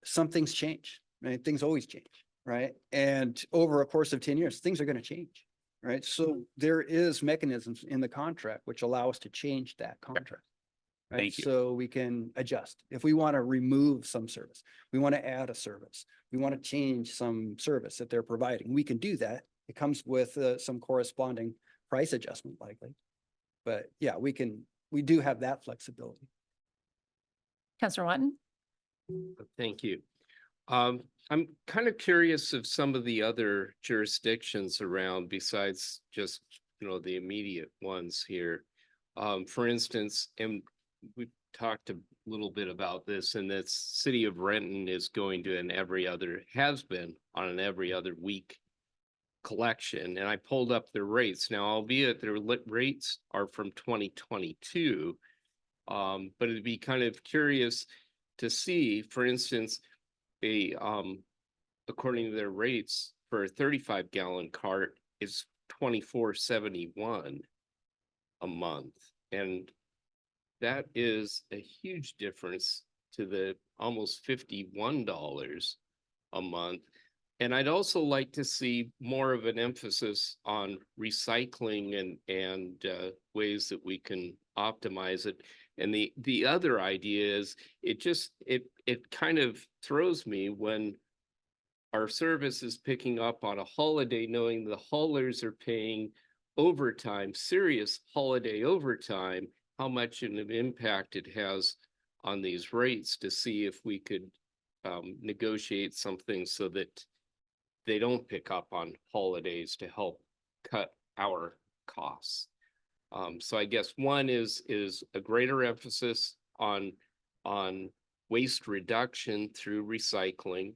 some things change, right? Things always change, right? And over a course of 10 years, things are going to change, right? So there is mechanisms in the contract which allow us to change that contract. Right? Thank you. So we can adjust. If we want to remove some service, we want to add a service, we want to change some service that they're providing, we can do that. It comes with some corresponding price adjustment likely. But yeah, we do have that flexibility. Councillor Watton? Thank you. I'm kind of curious of some of the other jurisdictions around besides just, the immediate ones here. For instance, and we talked a little bit about this, and that city of Renton is going to has been on an every other week collection. And I pulled up their rates. Now, albeit their rates are from 2022, but it'd be kind of curious to see, for instance, according to their rates for a 35-gallon cart is $24.71 a month. And that is a huge difference to the almost $51 a month. And I'd also like to see more of an emphasis on recycling and ways that we can optimize it. And the other idea is it kind of throws me when our service is picking up on a holiday, knowing the haulers are paying overtime, serious holiday overtime, how much of an impact it has on these rates, to see if we could negotiate something so that they don't pick up on holidays to help cut our costs. So I guess one is a greater emphasis on waste reduction through recycling,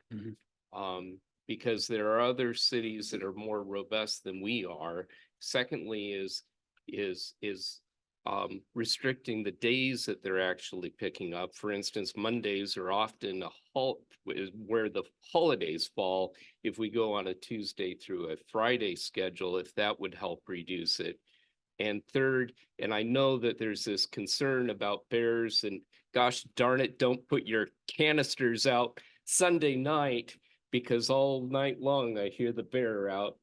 because there are other cities that are more robust than we are. Secondly is restricting the days that they're actually picking up. For instance, Mondays are often where the holidays fall. If we go on a Tuesday through a Friday schedule, if that would help reduce it. And third, and I know that there's this concern about bears, and gosh darn it, don't put your canisters out Sunday night, because all night long I hear the bear out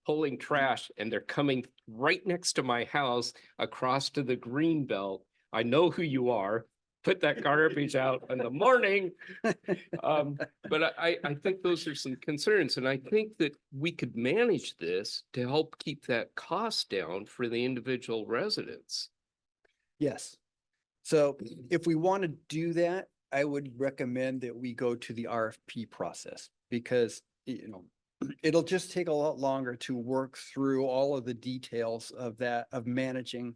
pulling trash, and they're coming right next to my house across to the green belt. I know who you are. Put that garbage out in the morning. But I think those are some concerns, and I think that we could manage this to help keep that cost down for the individual residents. Yes. So if we want to do that, I would recommend that we go to the RFP process, because, it'll just take a lot longer to work through all of the details of managing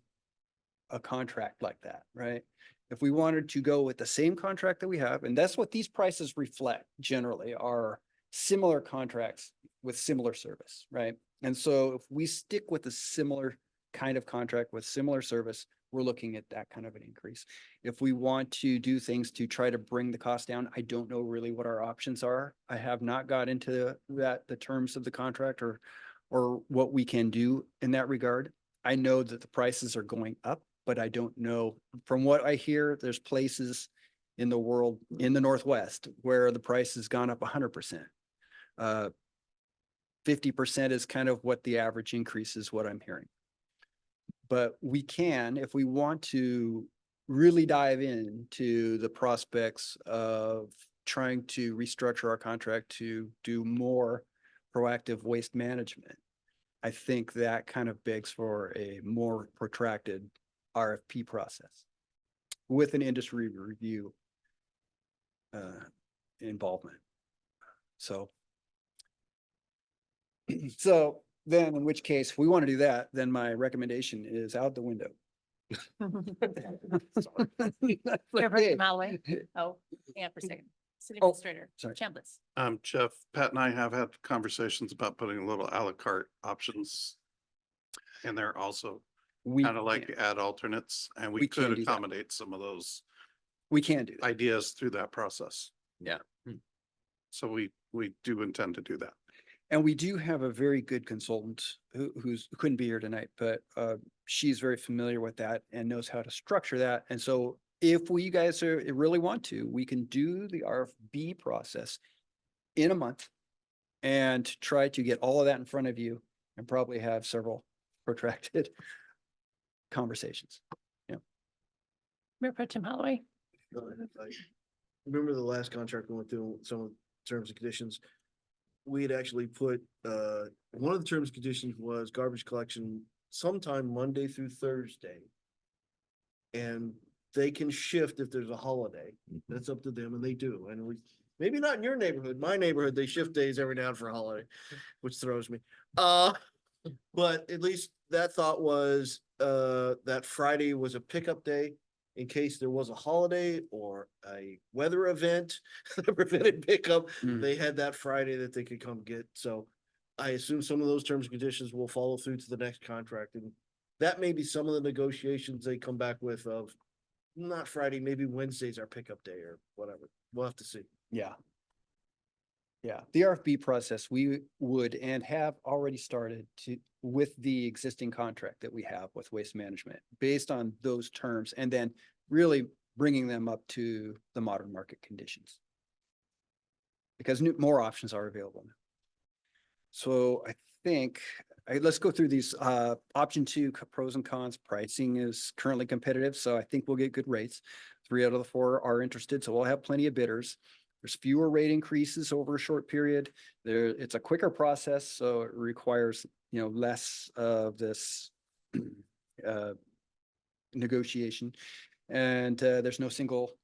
a contract like that, right? If we wanted to go with the same contract that we have, and that's what these prices reflect generally, are similar contracts with similar service, right? And so if we stick with a similar kind of contract with similar service, we're looking at that kind of an increase. If we want to do things to try to bring the cost down, I don't know really what our options are. I have not got into the terms of the contract or what we can do in that regard. I know that the prices are going up, but I don't know. From what I hear, there's places in the world, in the Northwest, where the price has gone up 100%. 50% is kind of what the average increase is, what I'm hearing. But we can, if we want to really dive into the prospects of trying to restructure our contract to do more proactive waste management, I think that kind of begs for a more protracted RFP process with an industry review involvement. So. So then in which case, if we want to do that, then my recommendation is out the window. Mayor Pro Tem Holloway. Oh, hang on for a second. City Oh, Administrator sorry. Chambliss. Jeff, Pat and I have had conversations about putting a little à la carte options in there also, We kind of like can- add alternates, and we we can could do that. accommodate some of those we can do that. ideas through that process. Yeah. So we do intend to do that. And we do have a very good consultant who couldn't be here tonight, but she's very familiar with that and knows how to structure that. And so if we guys really want to, we can do the RFB process in a month and try to get all of that in front of you and probably have several protracted conversations. Mayor Pro Tem Holloway. Remember the last contract we went through, some of the terms and conditions? We had actually put, one of the terms and conditions was garbage collection sometime Monday through Thursday. And they can shift if there's a holiday. That's up to them, and they do. And we, maybe not in your neighborhood, my neighborhood, they shift days every now and for a holiday, which throws me. But at least that thought was, that Friday was a pickup day in case there was a holiday or a weather event that prevented pickup. Mm. They had that Friday that they could come get. So I assume some of those terms and conditions will follow through to the next contract. And that may be some of the negotiations they come back with of not Friday, maybe Wednesday's our pickup day or whatever. We'll have to see. Yeah. Yeah, the RFB process, we would and have already started to with the existing contract that we have with Waste Management based on those terms and then really bringing them up to the modern market conditions. Because more options are available now. So I think, let's go through these. Option 2, pros and cons. Pricing is currently competitive, so I think we'll get good rates. 3 out of the 4 are interested, so we'll have plenty of bidders. There's fewer rate increases over a short period. It's a quicker process, so it requires, less of this negotiation. And there's no single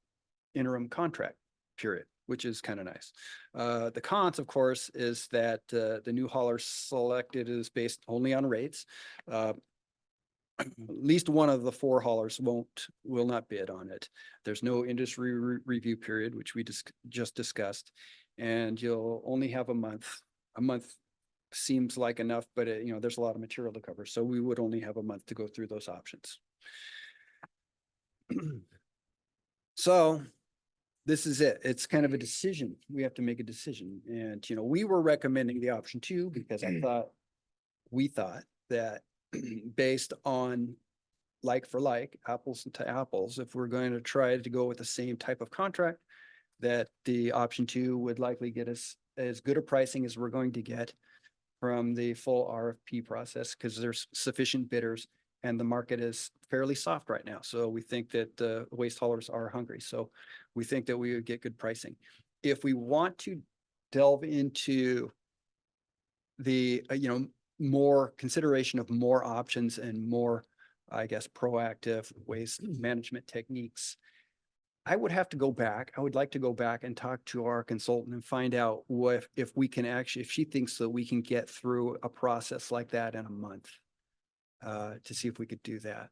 interim contract period, which is kind of nice. The cons, of course, is that the new hauler selected is based only on rates. At least one of the 4 haulers will not bid on it. There's no industry review period, which we just discussed, and you'll only have a month. A month seems like enough, but there's a lot of material to cover, so we would only have a month to go through those options. So this is it. It's kind of a decision. We have to make a decision, and we were recommending the option 2 because we thought that based on like for like, apples to apples, if we're going to try to go with the same type of contract, that the option 2 would likely get us as good a pricing as we're going to get from the full RFP process because there's sufficient bidders and the market is fairly soft right now. So we think that the waste haulers are hungry. So we think that we would get good pricing. If we want to delve into the, more consideration of more options and more, I guess, proactive waste management techniques, I would have to go back. I would like to go back and talk to our consultant and find out if we can actually, if she thinks that we can get through a process like that in a month, to see if we could do that.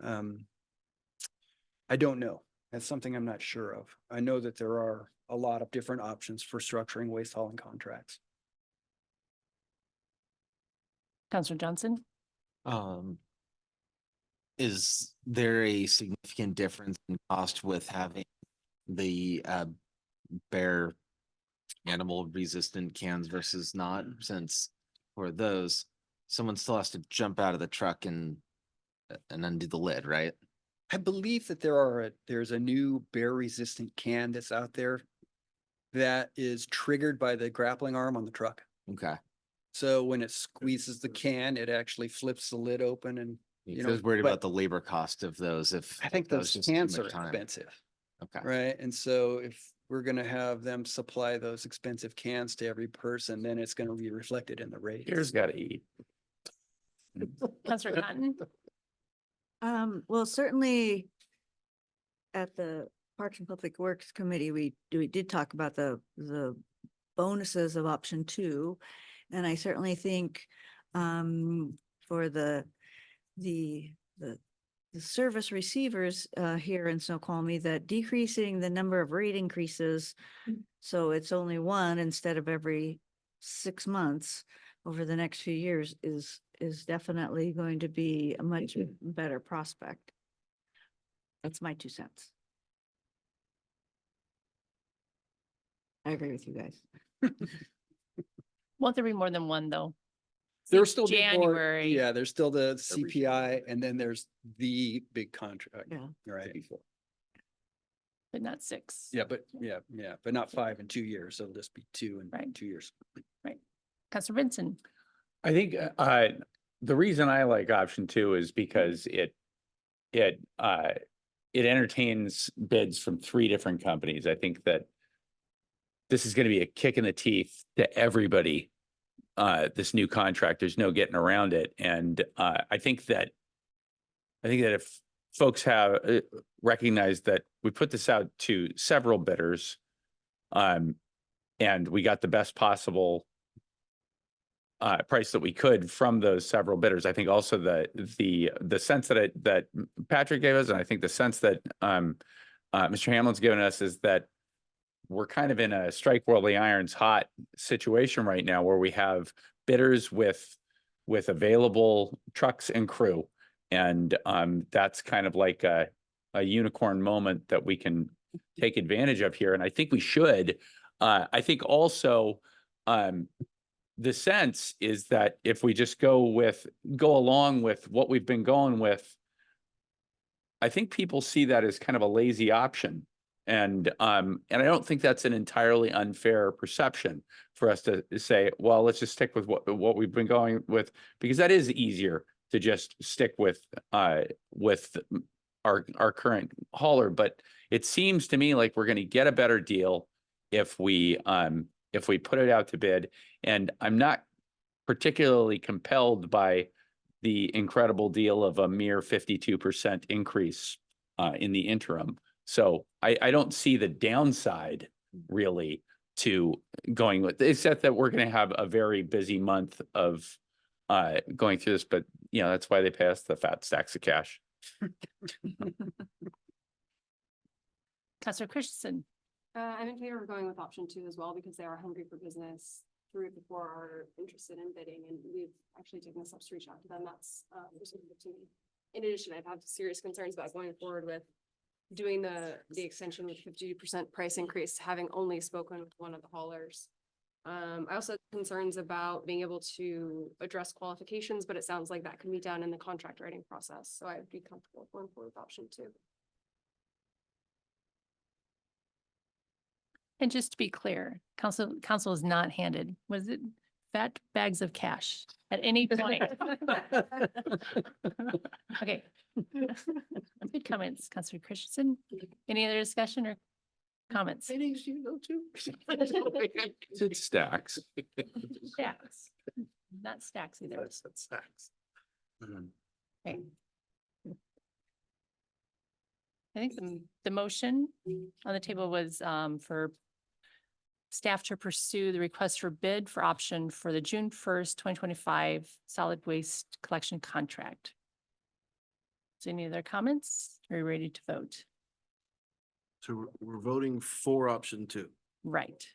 I don't know. That's something I'm not sure of. I know that there are a lot of different options for structuring waste hauling contracts. Councilor Johnson. Is there a significant difference in cost with having the bare animal resistant cans versus not? Since for those, someone still has to jump out of the truck and undo the lid, right? I believe that there's a new bear resistant can that's out there that is triggered by the grappling arm on the truck. Okay. So when it squeezes the can, it actually flips the lid open and, I was worried but about the labor cost of those. If I think that was those just too cans much are time. expensive, Okay. right? And so if we're gonna have them supply those expensive cans to every person, then it's gonna be reflected in the rate. Bear's gotta eat. Councilor Cotton. Well, certainly at the Parks and Public Works Committee, we did talk about the bonuses of option 2. And I certainly think for the service receivers here in Snoqualmie, that decreasing the number of rate increases, so it's only one instead of every 6 months over the next few years is definitely going to be a much better prospect. That's my 2 cents. I agree with you guys. Won't there be more than one though? There's still be more- January. Yeah, there's still the CPI and then there's the big contract. Yeah. Right. But not 6. Yeah, but but not 5 in 2 years. So it'll just be 2 in Right. 2 years. Councilor Vincent. I think the reason I like option 2 is because it entertains bids from 3 different companies. I think that this is going to be a kick in the teeth to everybody. This new contract, there's no getting around it. And I think that if folks have recognized that we put this out to several bidders, and we got the best possible price that we could from those several bidders. I think also the sense that Patrick gave us, and I think the sense that Mr. Hamlin's given us, is that we're kind of in a strike while the iron's hot situation right now, where we have bidders with available trucks and crew. And that's kind of like a unicorn moment that we can take advantage of here. And I think we should. I think also the sense is that if we just go along with what we've been going with, I think people see that as kind of a lazy option. And I don't think that's an entirely unfair perception for us to say, well, let's just stick with what we've been going with, because that is easier to just stick with our current hauler. But it seems to me like we're going to get a better deal if we put it out to bid. And I'm not particularly compelled by the incredible deal of a mere 52% increase in the interim. So I don't see the downside really to going with, except that we're going to have a very busy month of going through this. But that's why they passed the fat stacks of cash. Councilor Christensen. I'm in favor of going with option 2 as well, because they are hungry for business. 3 or 4 are interested in bidding, and we've actually taken the steps to reach out to them. That's respectful to me. In addition, I've had serious concerns about going forward with doing the extension with 50% price increase, having only spoken with one of the haulers. I also have concerns about being able to address qualifications, but it sounds like that can be done in the contract writing process. So I'd be comfortable going forward with option 2. And just to be clear, council is not handed, was it fat bags of cash at any point? Okay. Good comments, Councilor Christensen. Any other discussion or comments? It stacks. Stacks, not stacks either. Stacks. Okay. I think the motion on the table was for staff to pursue the request for bid for option for the June 1st, 2025 solid waste collection contract. So any other comments? Are you ready to vote? So we're voting for option 2. Right.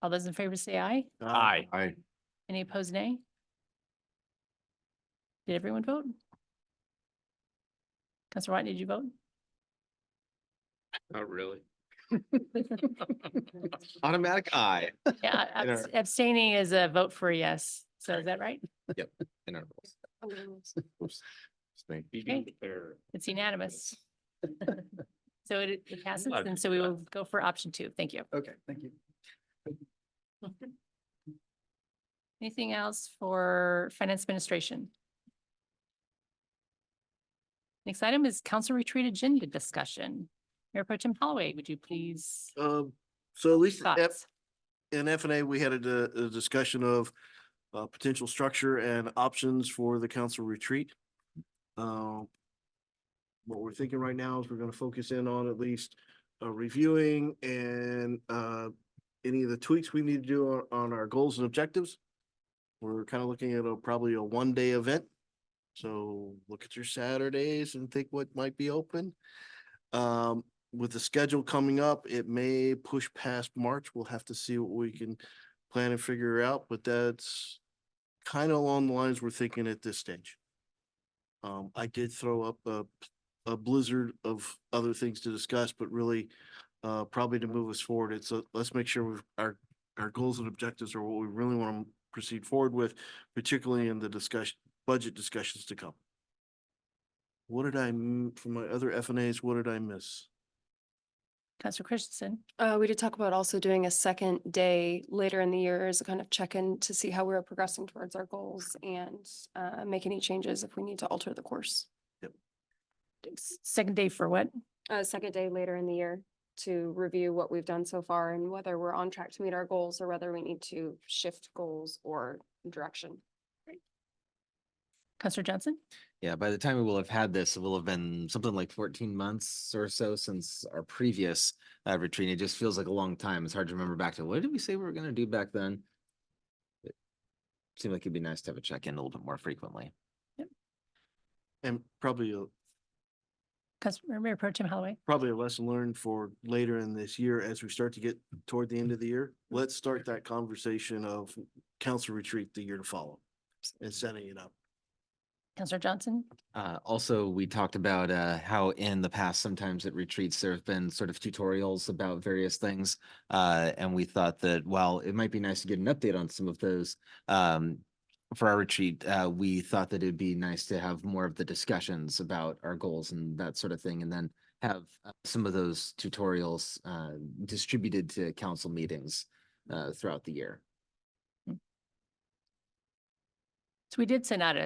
All those in favor say aye. Aye. Aye. Any opposed, nay? Did everyone vote? Councilor White, did you vote? Not really. Automatic aye. Yeah, In our- abstaining is a vote for a yes. So is that right? In our rules. Oops. Stay. Beating the bear. It's unanimous. So it passes, and so we will go for option 2. Thank you. Okay, thank you. Anything else for finance administration? Next item is council retreat agenda discussion. Mayor Pro Tem Holloway, would you please? So at least Thoughts? in F&A, we had a discussion of potential structure and options for the council retreat. what we're thinking right now is we're gonna focus in on at least reviewing and any of the tweaks we need to do on our goals and objectives. We're kind of looking at probably a 1-day event. So look at your Saturdays and think what might be open. With the schedule coming up, it may push past March. We'll have to see what we can plan and figure out, but that's kind of along the lines we're thinking at this stage. I did throw up a blizzard of other things to discuss, but really probably to move us forward. Let's make sure our goals and objectives are what we really want to proceed forward with, particularly in the budget discussions to come. What did from my other FNAs, what did I miss? Counselor Christensen. We did talk about also doing a second day later in the year as a kind of check-in to see how we're progressing towards our goals and make any changes if we need to alter the course. Second day for what? A second day later in the year to review what we've done so far and whether we're on track to meet our goals or whether we need to shift goals or direction. Counselor Johnson. Yeah, by the time we will have had this, it will have been something like 14 months or so since our previous retreat. It just feels like a long time. It's hard to remember back to what did we say we were going to do back then? It seemed like it'd be nice to have a check-in a little bit more frequently. And probably Councilor Mayor Pro Tem Holloway. probably a lesson learned for later in this year as we start to get toward the end of the year. Let's start that conversation of council retreat the year to follow and setting it up. Counselor Johnson. Also, we talked about how in the past, sometimes at retreats, there have been sort of tutorials about various things. And we thought that while it might be nice to get an update on some of those for our retreat, we thought that it'd be nice to have more of the discussions about our goals and that sort of thing, and then have some of those tutorials distributed to council meetings throughout the year. So we did send out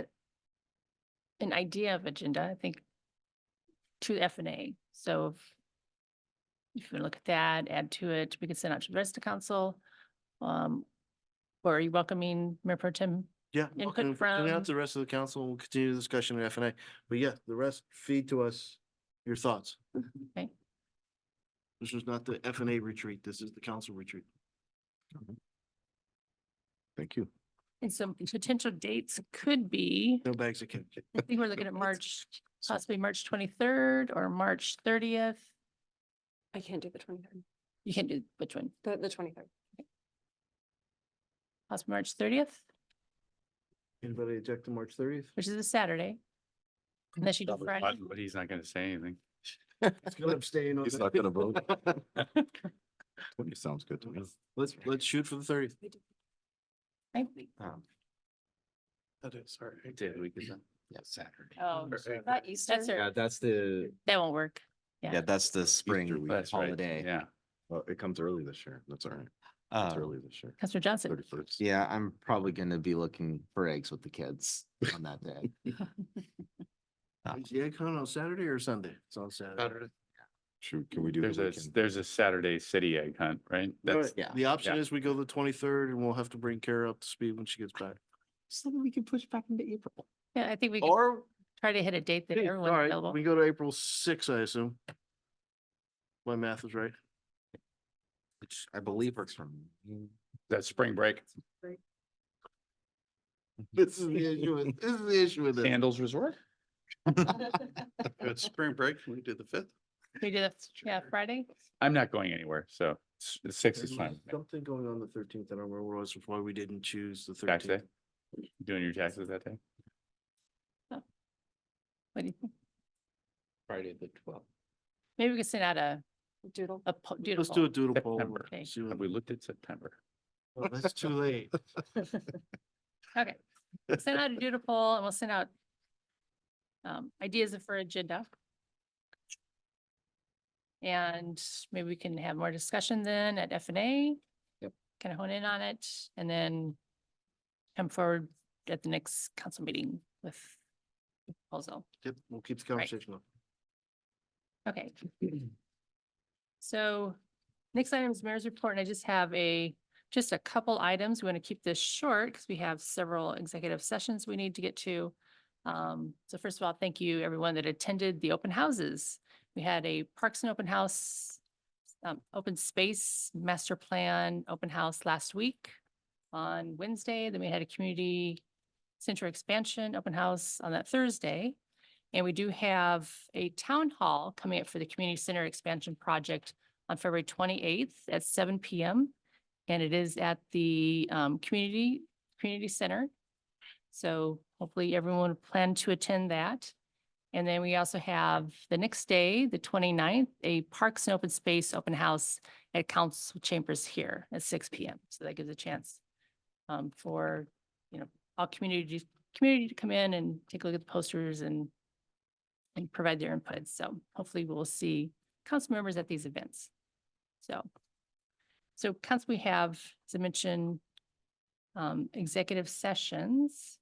an idea of agenda, I think, to the FNA. So if you look at that, add to it, we could send out to the rest of the council. Or are you welcoming Mayor Pro Tem? Yeah. Input and send it out from- to the rest of the council and we'll continue the discussion at FNA. But yeah, the rest feed to us your thoughts. Okay. This is not the FNA retreat. This is the council retreat. Thank you. And some potential dates could be, No bags of cake. I think we're looking at March, possibly March 23rd or March 30th. I can't do the 23rd, You can do which one? the 23rd. Possibly March 30th, Anybody object to March 30th? which is a Saturday. Unless you do Friday. But he's not gonna say anything. It's gonna abstain on He's that. not gonna vote. Sounds good to me. Let's shoot for the 30th. Right? That is, sorry. I did, we could, yeah, Saturday. Oh, Not Easter. that's Yeah, it. that's the That won't work. yeah, that's the spring week. That's right, holiday. yeah. Well, it comes early this year. That's all right. It's Uh, early this year. Counselor Johnson. 31st. Yeah, I'm probably gonna be looking for eggs with the kids on that day. Is the egg hunt on Saturday or Sunday? It's on Saturday. Shoot, can we do the weekend? There's a Saturday city egg hunt, right? That's, yeah. The option Yeah. is we go the 23rd and we'll have to bring Kara up to speed when she gets back. So we can push back into April. Yeah, I think we could Or, try to hit a date that hey, all everyone's right, available. we go to April 6th, I assume. My math is right. Which I believe works for me. that's spring break. This is the issue with it. Sandals Resort? It's spring break. Can we do the 5th? We do that, yeah, Friday. I'm not going anywhere, so the 6th is There fine. was with me. Something going on the 13th. I don't remember what it was, why we didn't choose the Tax day? 13th. Doing your taxes that day? What do you think? Friday the 12th. Maybe we could send out a Doodle. doodle Let's do a poll. doodle poll. September. Okay. See Have what- we looked at September? Oh, that's too late. Okay, send out a doodle poll and we'll send out ideas for agenda. And maybe we can have more discussion then at FNA. Yep. Kind of hone in on it and then come forward at the next council meeting with the proposal. Yep, we'll keep the conversation up. Okay. So next item is mayor's report, and I just have just a couple items. We want to keep this short because we have several executive sessions we need to get to. So first of all, thank you everyone that attended the open houses. We had a Parks and Open House, open space master plan open house last week on Wednesday. Then we had a community center expansion open house on that Thursday. And we do have a town hall coming up for the community center expansion project on February 28th at 7 PM. And it is at the community center. So hopefully everyone will plan to attend that. And then we also have the next day, the 29th, a Parks and Open Space open house at Council Chambers here at 6 PM. So that gives a chance for, all community to come in and take a look at the posters and provide their input. So hopefully we'll see council members at these events. So council, we have, as I mentioned, executive sessions.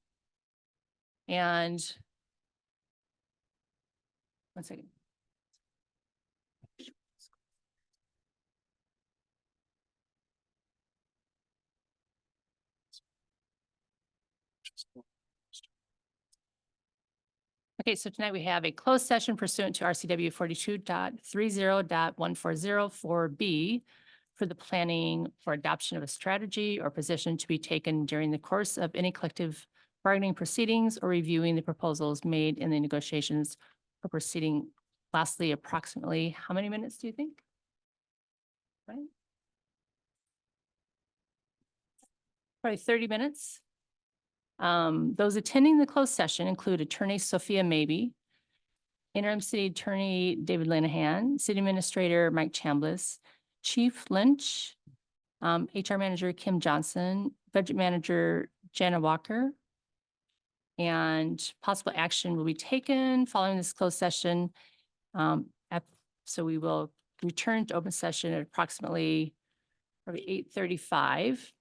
And one second. Okay, so tonight we have a closed session pursuant to RCW 42.30.140.4B for the planning for adoption of a strategy or position to be taken during the course of any collective bargaining proceedings or reviewing the proposals made in the negotiations or proceeding. Lastly, approximately how many minutes do you think? Right? Probably 30 minutes. Those attending the closed session include Attorney Sophia Maybe, Interim City Attorney David Linehan, City Administrator Mike Chambliss, Chief Lynch, HR Manager Kim Johnson, Budget Manager Jana Walker. And possible action will be taken following this closed session. So we will return to open session at approximately probably 8:35.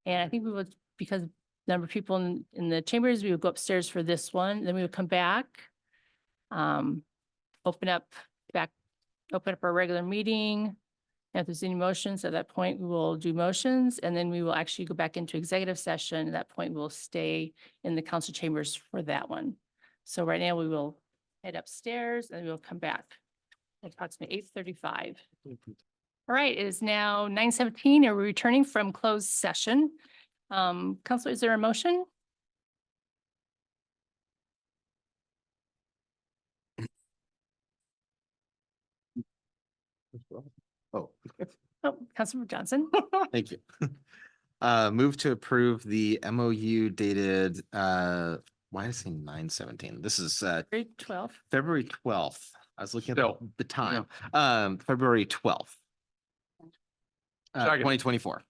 And I think we would, because the number of people in the chambers, we would go upstairs for this one, then we would come back. Open up our regular meeting. If there's any motions at that point, we will do motions, and then we will actually go back into executive session. At that point, we'll stay in the council chambers for that one. So right now we will head upstairs and we'll come back at approximately 8:35. All right, it is now 9:17 and we're returning from closed session. Council, is there a motion? Oh, Oh, Councilor Johnson. thank you. Move to approve the MOU dated, why did I say 9/17? This is February 12th. February 12th. I was looking at Still, the time. February 12th. Second. 2024.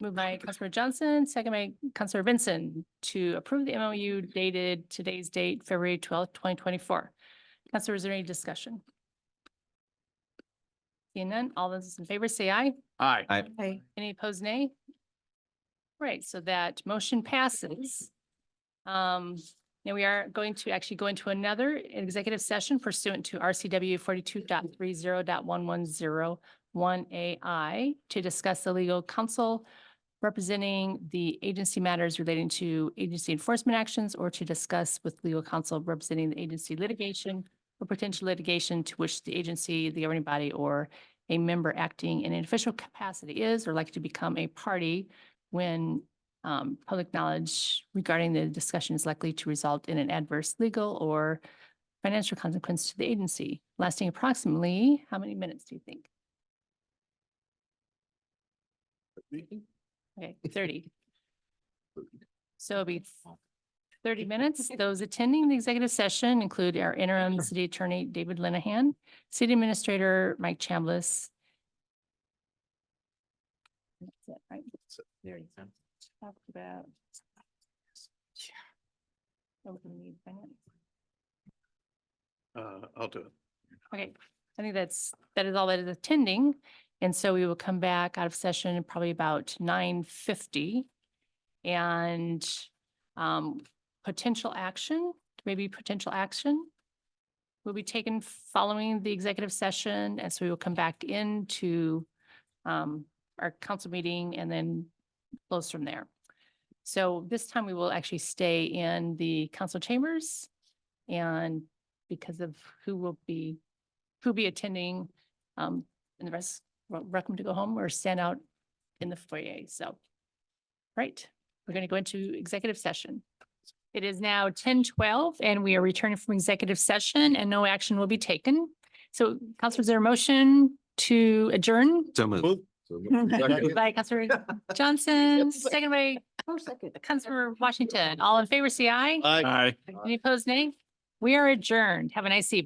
Moved by Councilor Johnson, second by Councilor Vincent to approve the MOU dated today's date, February 12th, 2024. Councilor, is there any discussion? Seeing none, all those in favor say aye. Aye. Hey, Any opposed, nay? Right, so that motion passes. Now we are going to actually go into another executive session pursuant to RCW 42.30.1101AI to discuss the legal counsel representing the agency matters relating to agency enforcement actions, or to discuss with legal counsel representing the agency litigation or potential litigation to which the agency, the governing body, or a member acting in an official capacity is or likely to become a party when public knowledge regarding the discussion is likely to result in an adverse legal or financial consequence to the agency, lasting approximately, how many minutes do you think? Okay, 30. So it'll be 30 minutes. Those attending the executive session include our interim city attorney, David Linehan, city administrator, Mike Chambliss. That's it, right? We already talked about. Oh, we need finance. I'll do it. Okay, I think that is all that is attending. And so we will come back out of session probably about 9:50. And potential action will be taken following the executive session. And so we will come back into our council meeting and then close from there. So this time we will actually stay in the council chambers. And because of who'll be attending, and the rest, welcome to go home or stand out in the foyer. So, right, we're going to go into executive session. It is now 10:12 and we are returning from executive session and no action will be taken. So Councilor, is there a motion to adjourn? So moved. By Councilor Johnson, second by Councilor Washington. All in favor, say aye. Aye. Any opposed, nay? We are adjourned. Have a nice evening.